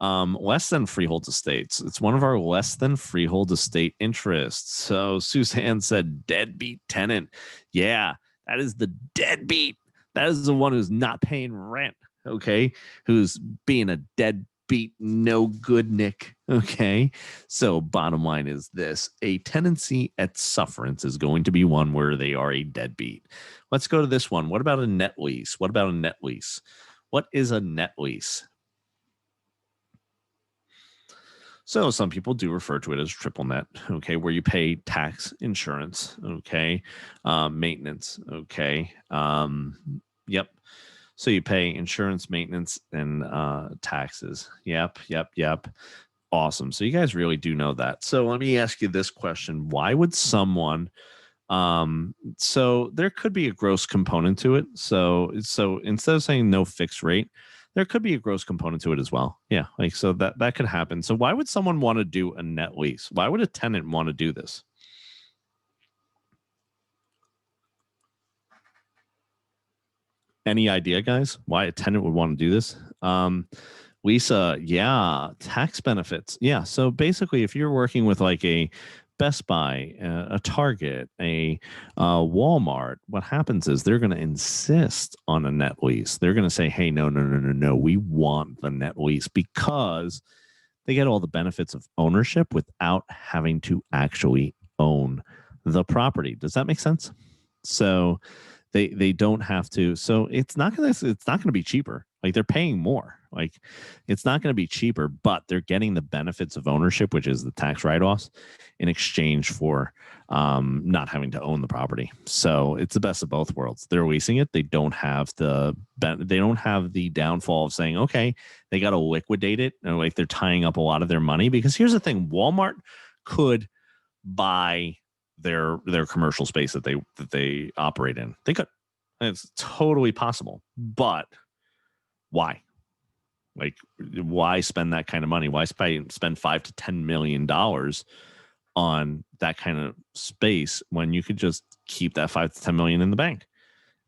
less than freehold estates. It's one of our less than freehold estate interests. So Suzanne said deadbeat tenant. Yeah, that is the deadbeat. That is the one who's not paying rent. Okay, who's being a deadbeat, no good Nick. Okay, so bottom line is this: a tenancy at sufferance is going to be one where they are a deadbeat. Let's go to this one. What about a net lease? What about a net lease? What is a net lease? So some people do refer to it as triple net, okay, where you pay tax, insurance, okay, maintenance, okay. Yep. So you pay insurance, maintenance, and taxes. Yep. Awesome. So you guys really do know that. So let me ask you this question. Why would someone so there could be a gross component to it. So instead of saying no fixed rate, there could be a gross component to it as well. Yeah, like so that could happen. So why would someone want to do a net lease? Why would a tenant want to do this? Any idea, guys? Why a tenant would want to do this? Lisa, yeah, tax benefits. Yeah, so basically, if you're working with like a Best Buy, a Target, a Walmart, what happens is they're going to insist on a net lease. They're going to say, hey, no, we want the net lease because they get all the benefits of ownership without having to actually own the property. Does that make sense? So they don't have to. So it's not gonna be cheaper. Like they're paying more. Like it's not going to be cheaper, but they're getting the benefits of ownership, which is the tax write-offs, in exchange for not having to own the property. So it's the best of both worlds. They're leasing it. They don't have the downfall of saying, okay, they got to liquidate it, and like they're tying up a lot of their money. Because here's the thing: Walmart could buy their commercial space that they operate in. They could. It's totally possible. But why? Like, why spend that kind of money? Why spend $5 to $10 million on that kind of space when you could just keep that 5 to 10 million in the bank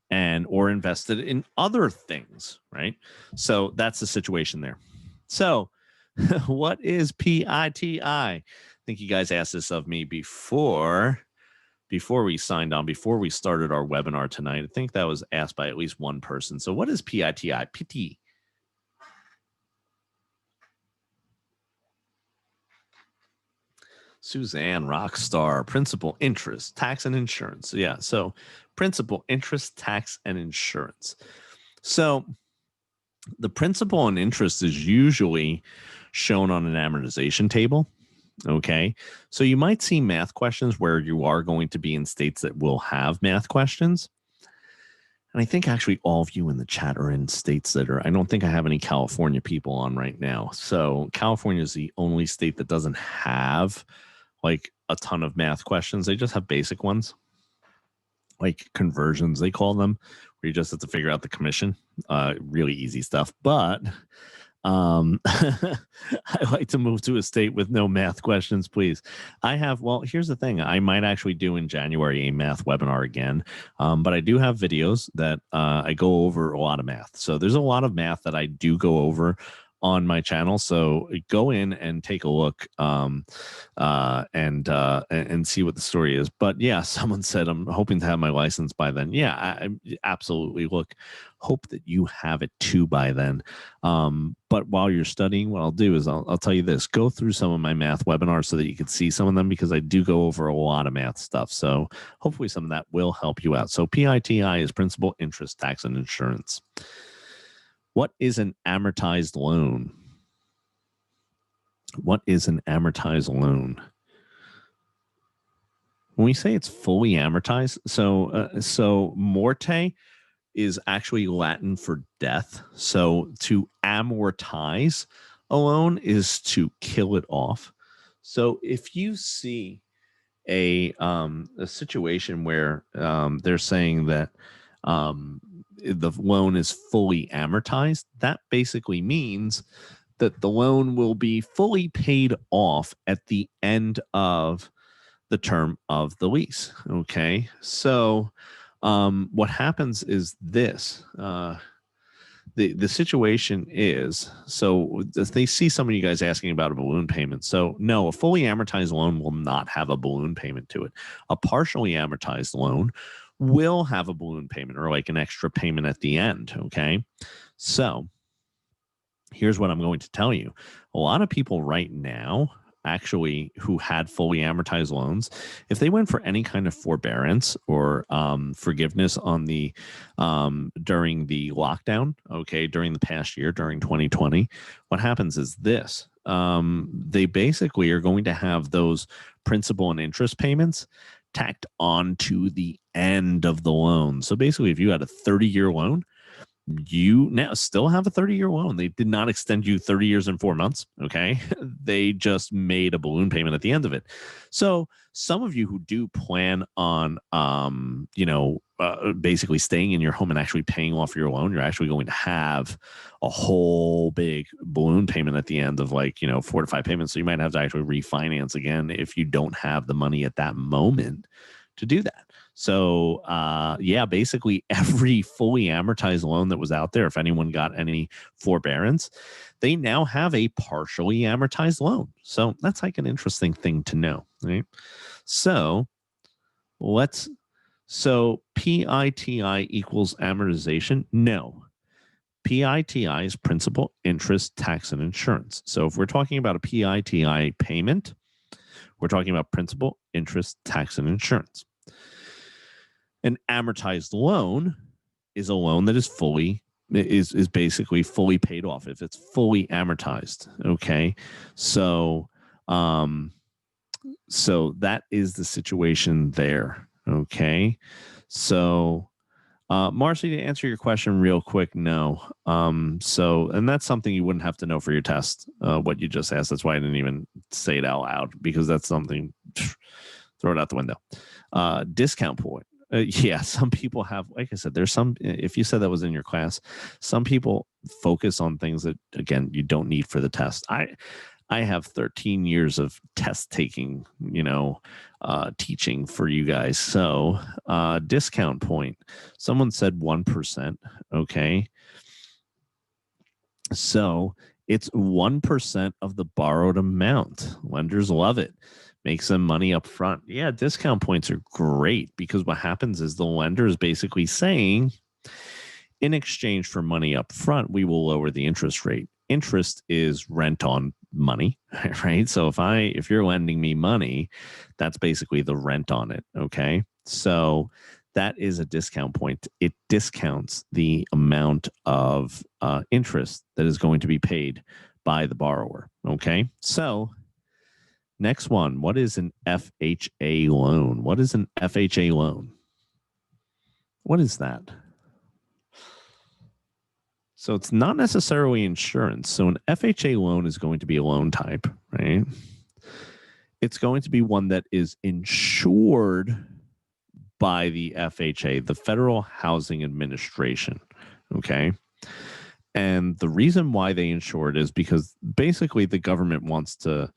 and or invest it in other things, right? So that's the situation there. So what is PITI? I think you guys asked this of me before we signed on, before we started our webinar tonight. I think that was asked by at least one person. So what is PITI? PT. Suzanne, Rockstar, principal, interest, tax, and insurance. Yeah, so principal, interest, tax, and insurance. So the principal and interest is usually shown on an amortization table. Okay, so you might see math questions where you are going to be in states that will have math questions. And I think actually all of you in the chat are in states that are, I don't think I have any California people on right now. So California is the only state that doesn't have like a ton of math questions. They just have basic ones, like conversions, they call them, where you just have to figure out the commission. Really easy stuff. But I like to move to a state with no math questions, please. Well, here's the thing. I might actually do in January a math webinar again, but I do have videos that I go over a lot of math. So there's a lot of math that I do go over on my channel. So go in and take a look and see what the story is. But yeah, someone said, I'm hoping to have my license by then. Yeah, I absolutely. Look, hope that you have it too by then. But while you're studying, what I'll do is I'll tell you this, go through some of my math webinars so that you can see some of them, because I do go over a lot of math stuff. So hopefully some of that will help you out. So PITI is principal, interest, tax, and insurance. What is an amortized loan? What is an amortized loan? When we say it's fully amortized, so morte is actually Latin for death. So to amortize a loan is to kill it off. So if you see a situation where they're saying that the loan is fully amortized, that basically means that the loan will be fully paid off at the end of the term of the lease. Okay, so what happens is this. The situation is, so they see some of you guys asking about a balloon payment. So no, a fully amortized loan will not have a balloon payment to it. A partially amortized loan will have a balloon payment, or like an extra payment at the end. Okay, so here's what I'm going to tell you. A lot of people right now, actually, who had fully amortized loans, if they went for any kind of forbearance or forgiveness on the during the lockdown, okay, during the past year, during 2020, what happens is this. They basically are going to have those principal and interest payments tacked on to the end of the loan. So basically, if you had a 30-year loan, you now still have a 30-year loan. They did not extend you 30 years and 4 months. Okay. They just made a balloon payment at the end of it. So some of you who do plan on, basically staying in your home and actually paying off your loan, you're actually going to have a whole big balloon payment at the end of 4 to 5 payments. So you might have to actually refinance again if you don't have the money at that moment to do that. So, basically every fully amortized loan that was out there, if anyone got any forbearance, they now have a partially amortized loan. So that's like an interesting thing to know, right? So PITI equals amortization? No. PITI is principal, interest, tax, and insurance. So if we're talking about a PITI payment, we're talking about principal, interest, tax, and insurance. An amortized loan is a loan that is basically fully paid off if it's fully amortized. Okay, so that is the situation there. Okay, so Marcy, to answer your question real quick, no. And that's something you wouldn't have to know for your test. What you just asked. That's why I didn't even say it out loud, because that's something. Throw it out the window. Discount point. Yeah, some people have, like I said, there's some, if you said that was in your class, some people focus on things that, again, you don't need for the test. I have 13 years of test taking, teaching for you guys. So discount point, someone said 1%. Okay. So it's 1% of the borrowed amount. Lenders love it. Makes them money up front. Yeah, discount points are great, because what happens is the lender is basically saying, in exchange for money up front, we will lower the interest rate. Interest is rent on money, right? So if you're lending me money, that's basically the rent on it. Okay. So that is a discount point. It discounts the amount of interest that is going to be paid by the borrower. Okay. So next one, what is an FHA loan? What is an FHA loan? What is that? So it's not necessarily insurance. So an FHA loan is going to be a loan type, right? it's going to be one that is insured by the FHA, the Federal Housing Administration. Okay. And the reason why they insure it is because basically the government wants to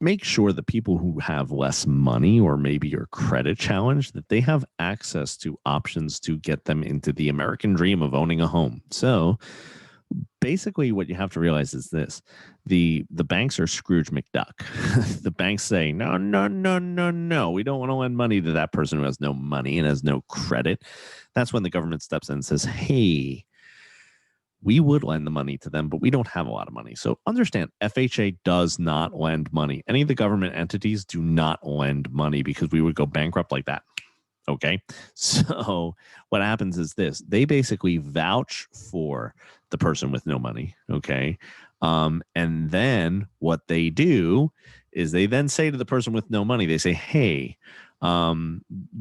make sure that people who have less money or maybe are credit challenged, that they have access to options to get them into the American dream of owning a home. So basically what you have to realize is this: the banks are Scrooge McDuck. The banks say, no, we don't want to lend money to that person who has no money and has no credit. That's when the government steps in and says, hey, we would lend the money to them, but we don't have a lot of money. So understand, FHA does not lend money. Any of the government entities do not lend money because we would go bankrupt like that. Okay. So what happens is this: they basically vouch for the person with no money. Okay. And then what they do is they then say to the person with no money, they say, hey,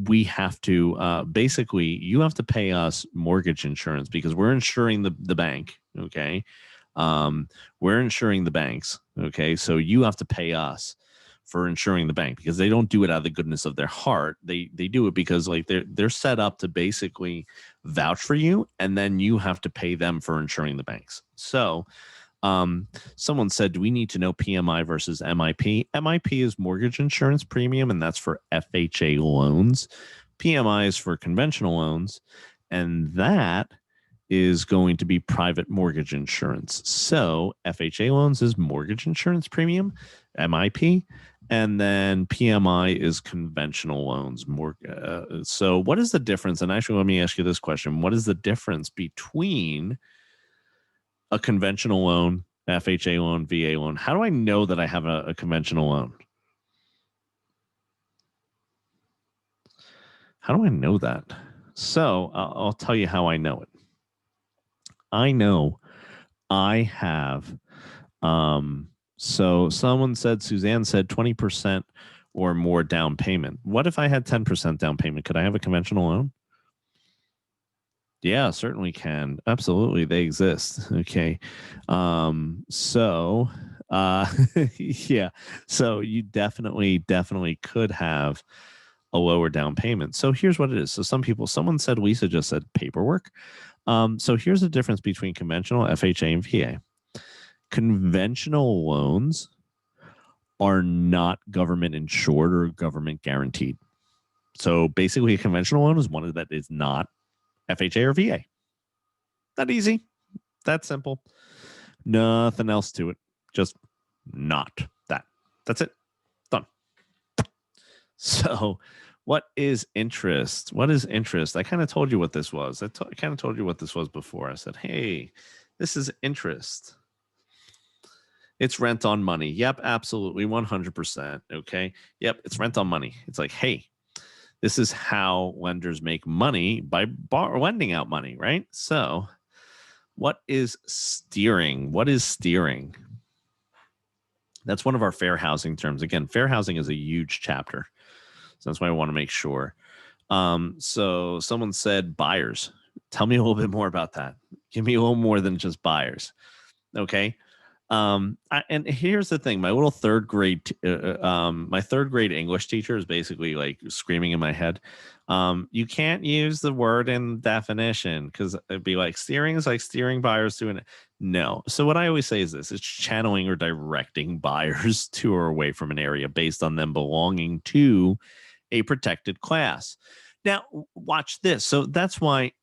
we have to basically, you have to pay us mortgage insurance because we're insuring the bank. Okay. We're insuring the banks. Okay. So you have to pay us for insuring the bank, because they don't do it out of the goodness of their heart. They do it because like they're set up to basically vouch for you, and then you have to pay them for insuring the banks. So someone said, do we need to know PMI versus MIP? MIP is mortgage insurance premium, and that's for FHA loans. PMI is for conventional loans, and that is going to be private mortgage insurance. So FHA loans is mortgage insurance premium, MIP, and then PMI is conventional loans. So what is the difference? And actually, let me ask you this question. What is the difference between a conventional loan, FHA loan, VA loan? How do I know that I have a conventional loan? How do I know that? So I'll tell you how I know it. I know I have, so someone said, Suzanne said 20% or more down payment. What if I had 10% down payment? Could I have a conventional loan? Yeah, certainly can. Absolutely. They exist. Okay. So, yeah, so you definitely could have a lower down payment. So here's what it is. So someone said, Lisa just said paperwork. So here's the difference between conventional, FHA, and VA. Conventional loans are not government insured or government guaranteed. So basically, a conventional loan is one that is not FHA or VA. That easy. That simple. Nothing else to it. Just not that. That's it. Done. So what is interest? What is interest? I kind of told you what this was. I kind of told you what this was before. I said, hey, this is interest. It's rent on money. Yep, absolutely, 100%. Okay. Yep, it's rent on money. It's like, hey, this is how lenders make money by lending out money, right? So what is steering? What is steering? That's one of our fair housing terms. Again, fair housing is a huge chapter. So that's why I want to make sure. So someone said buyers. Tell me a little bit more about that. Give me a little more than just buyers. Okay. And here's the thing: my little third grade English teacher is basically like screaming in my head, you can't use the word in definition, because it'd be like steering is like steering buyers to no. So what I always say is this: it's channeling or directing buyers to or away from an area based on them belonging to a protected class. Now watch this. So that's why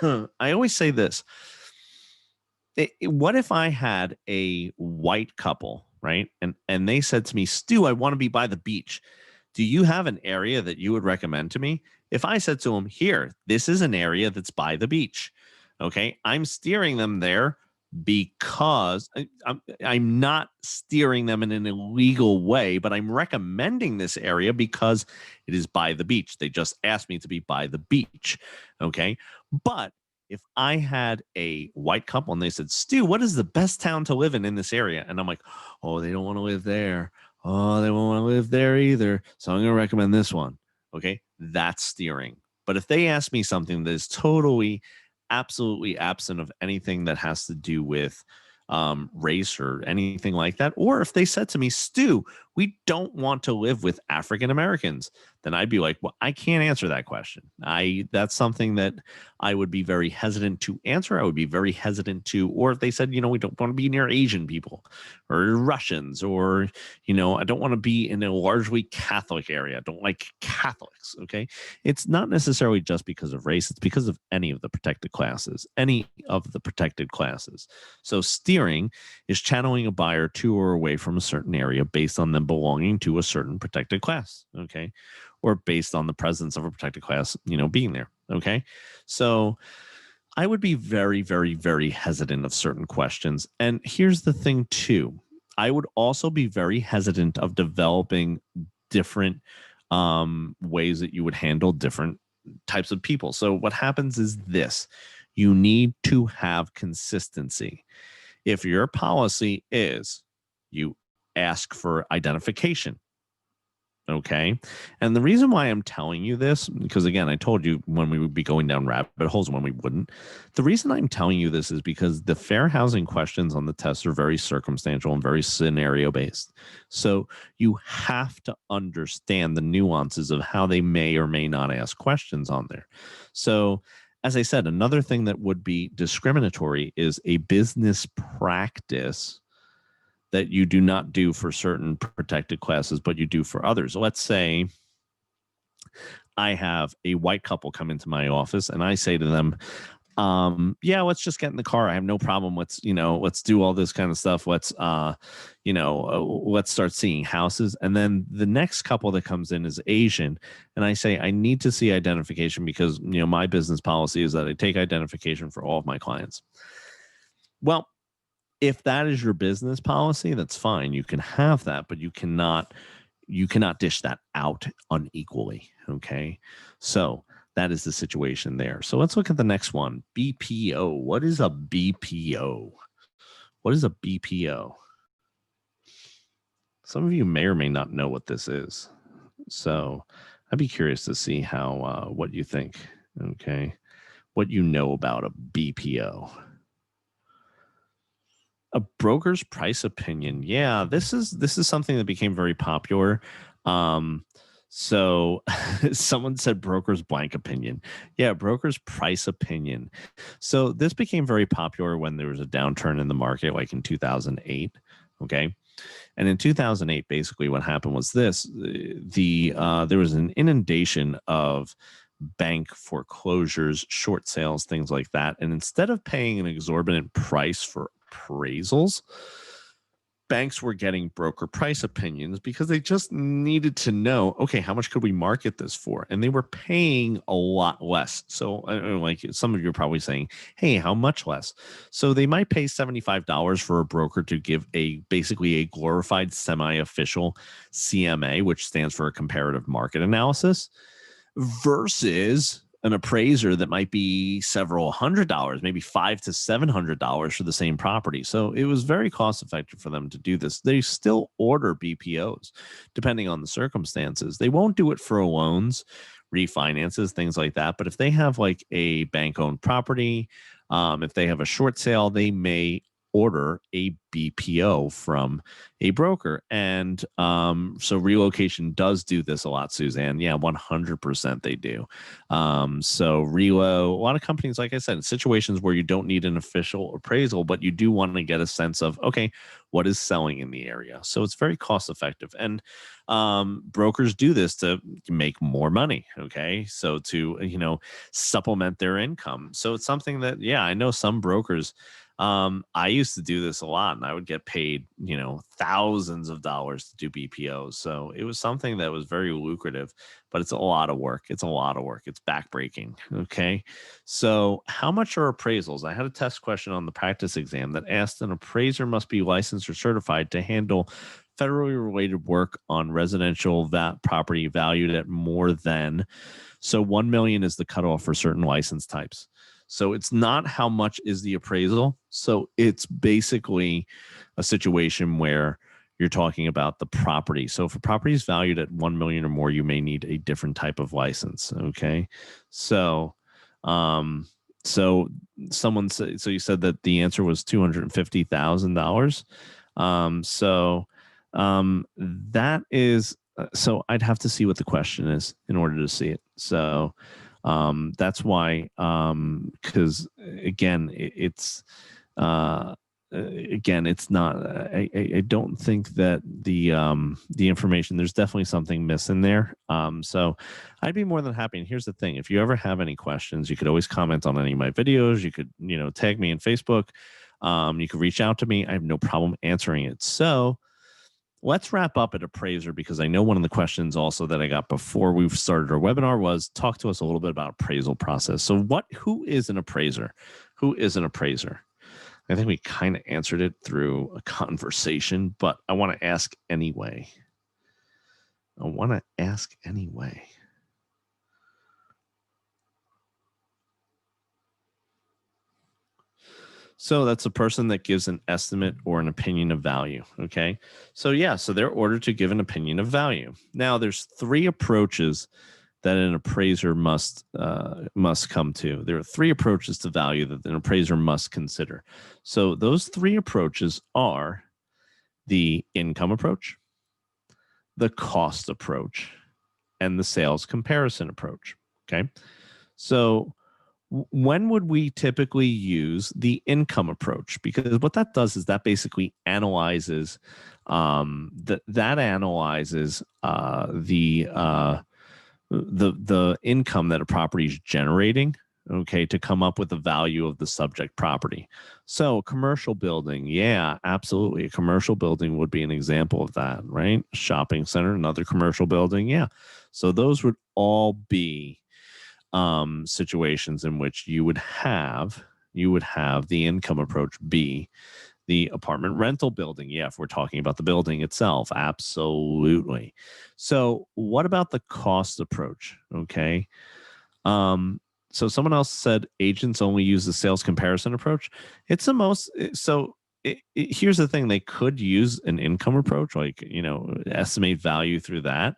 I always say this. What if I had a white couple, right? And they said to me, Stu, I want to be by the beach. Do you have an area that you would recommend to me? If I said to them, here, this is an area that's by the beach. Okay. I'm steering them there because I'm not steering them in an illegal way, but I'm recommending this area because it is by the beach. They just asked me to be by the beach. Okay. But if I had a white couple and they said, Stu, what is the best town to live in this area? And I'm like, oh, they don't want to live there. Oh, they won't want to live there either. So I'm going to recommend this one. Okay. That's steering. But if they ask me something that is totally, absolutely absent of anything that has to do with race or anything like that. Or if they said to me, Stu, we don't want to live with African Americans, then I'd be like, well, I can't answer that question. That's something that I would be very hesitant to answer. I would be very hesitant to, or if they said, we don't want to be near Asian people or Russians, or, I don't want to be in a largely Catholic area. I don't like Catholics. Okay. It's not necessarily just because of race. It's because of any of the protected classes, So steering is channeling a buyer to or away from a certain area based on them belonging to a certain protected class. Okay. Or based on the presence of a protected class, being there. Okay. So I would be very, very, very hesitant of certain questions. And here's the thing too. I would also be very hesitant of developing different ways that you would handle different types of people. So what happens is this: you need to have consistency. If your policy is you ask for identification, okay? And the reason why I'm telling you this, because again, I told you when we would be going down rabbit holes, when we wouldn't. The reason I'm telling you this is because the fair housing questions on the test are very circumstantial and very scenario based. So you have to understand the nuances of how they may or may not ask questions on there. So as I said, another thing that would be discriminatory is a business practice that you do not do for certain protected classes, but you do for others. Let's say I have a white couple come into my office and I say to them, yeah, let's just get in the car. I have no problem. Let's do all this kind of stuff. Let's start seeing houses. And then the next couple that comes in is Asian. And I say, I need to see identification because, my business policy is that I take identification for all of my clients. Well, if that is your business policy, that's fine. You can have that, but you cannot dish that out unequally. Okay. So that is the situation there. So let's look at the next one. BPO. What is a BPO? What is a BPO? Some of you may or may not know what this is. So I'd be curious to see what you think. Okay. What you know about a BPO. A broker's price opinion. Yeah, this is something that became very popular. So someone said broker's blank opinion. Yeah, broker's price opinion. So this became very popular when there was a downturn in the market, like in 2008. Okay. And in 2008, basically what happened was this: there was an inundation of bank foreclosures, short sales, things like that. And instead of paying an exorbitant price for appraisals, banks were getting broker price opinions because they just needed to know, okay, how much could we market this for? And they were paying a lot less. So like some of you are probably saying, hey, how much less? So they might pay $75 for a broker to give basically a glorified semi-official CMA, which stands for a comparative market analysis, versus an appraiser that might be several $100s, maybe $500 to $700 for the same property. So it was very cost effective for them to do this. They still order BPOs depending on the circumstances. They won't do it for loans, refinances, things like that. But if they have like a bank owned property, if they have a short sale, they may order a BPO from a broker. And so relocation does do this a lot, Suzanne. Yeah, 100% they do. So Relo, a lot of companies, like I said, situations where you don't need an official appraisal, but you do want to get a sense of, okay, what is selling in the area? So it's very cost effective. And brokers do this to make more money. Okay. So to, supplement their income. So it's something that, yeah, I know some brokers, I used to do this a lot and I would get paid, thousands of dollars to do BPOs. So it was something that was very lucrative, but it's a lot of work. It's backbreaking. Okay. So how much are appraisals? I had a test question on the practice exam that asked: an appraiser must be licensed or certified to handle federally related work on residential property valued at more than, so 1 million is the cutoff for certain license types. So it's not how much is the appraisal. So it's basically a situation where you're talking about the property. So if a property is valued at 1 million or more, you may need a different type of license. Okay. So So someone said, so you said that the answer was $250,000. That is, so I'd have to see what the question is in order to see it. So that's why, because again, it's not. I don't think that the information. There's definitely something missing there. So I'd be more than happy. And here's the thing: if you ever have any questions, you could always comment on any of my videos. You could, tag me in Facebook. You could reach out to me. I have no problem answering it. So let's wrap up at appraiser, because I know one of the questions also that I got before we started our webinar was talk to us a little bit about appraisal process. So who is an appraiser? Who is an appraiser? I think we kind of answered it through a conversation, but I want to ask anyway. So that's a person that gives an estimate or an opinion of value. Okay. So yeah, so they're ordered to give an opinion of value. Now there's 3 approaches that an appraiser must come to. There are 3 approaches to value that an appraiser must consider. So those 3 approaches are the income approach, the cost approach, and the sales comparison approach. Okay. So when would we typically use the income approach? Because what that does is that basically analyzes analyzes the income that a property is generating, okay, to come up with the value of the subject property. So commercial building, yeah, absolutely. A commercial building would be an example of that, right? Shopping center, another commercial building, yeah. So those would all be situations in which you would have the income approach be the apartment rental building. Yeah, if we're talking about the building itself, absolutely. So what about the cost approach? Okay. So someone else said agents only use the sales comparison approach. It's the most, so here's the thing. They could use an income approach, like, estimate value through that.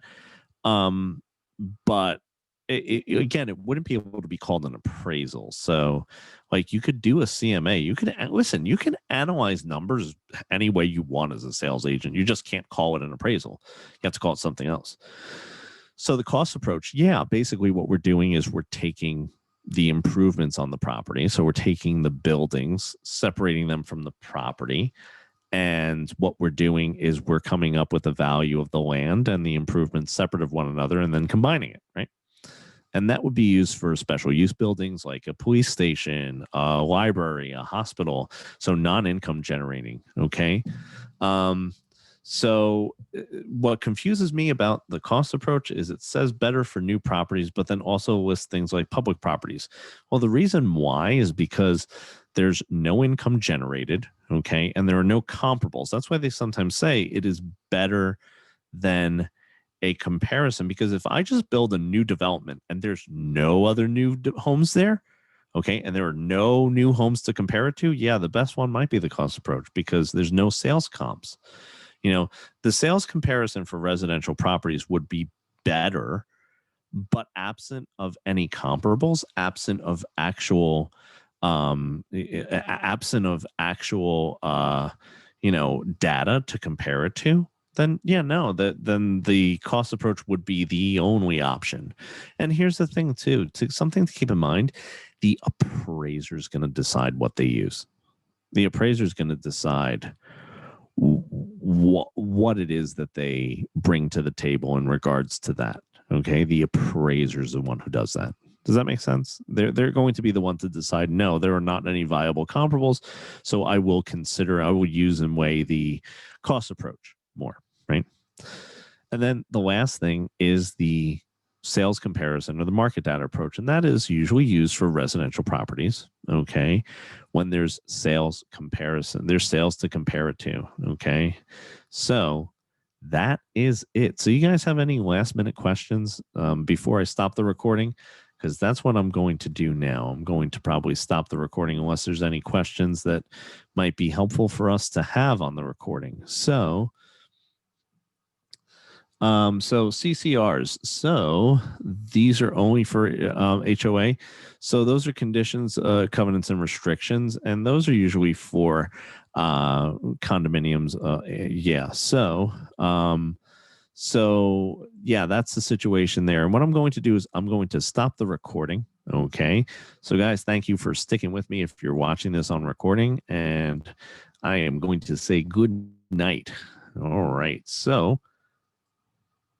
But again, it wouldn't be able to be called an appraisal. So like you could do a CMA. You can analyze numbers any way you want as a sales agent. You just can't call it an appraisal. You have to call it something else. So the cost approach, yeah, basically what we're doing is we're taking the improvements on the property. So we're taking the buildings, separating them from the property. And what we're doing is we're coming up with the value of the land and the improvements separate of one another and then combining it, right? And that would be used for special use buildings like a police station, a library, a hospital. So non-income generating, okay? So what confuses me about the cost approach is it says better for new properties, but then also lists things like public properties. Well, the reason why is because there's no income generated, okay? And there are no comparables. That's why they sometimes say it is better than a comparison, because if I just build a new development and there's no other new homes there, okay, and there are no new homes to compare it to, yeah, the best one might be the cost approach because there's no sales comps. The sales comparison for residential properties would be better, but absent of any comparables, absent of actual data to compare it to, then then the cost approach would be the only option. And here's the thing too, something to keep in mind: the appraiser is going to decide what they use. The appraiser is going to decide what it is that they bring to the table in regards to that. Okay, the appraiser is the one who does that. Does that make sense? They're going to be the one to decide, no, there are not any viable comparables, so I will use and weigh the cost approach more, right? And then the last thing is the sales comparison or the market data approach, and that is usually used for residential properties, okay? When there's sales comparison, there's sales to compare it to, okay? So that is it. So you guys have any last minute questions before I stop the recording? Because that's what I'm going to do now. I'm going to probably stop the recording unless there's any questions that might be helpful for us to have on the recording. So So CCRs. So these are only for HOA. So those are conditions, covenants, and restrictions, and those are usually for condominiums. Yeah. So yeah, that's the situation there. And what I'm going to do is I'm going to stop the recording. Okay. So guys, thank you for sticking with me if you're watching this on recording, and I am going to say good night. All right. So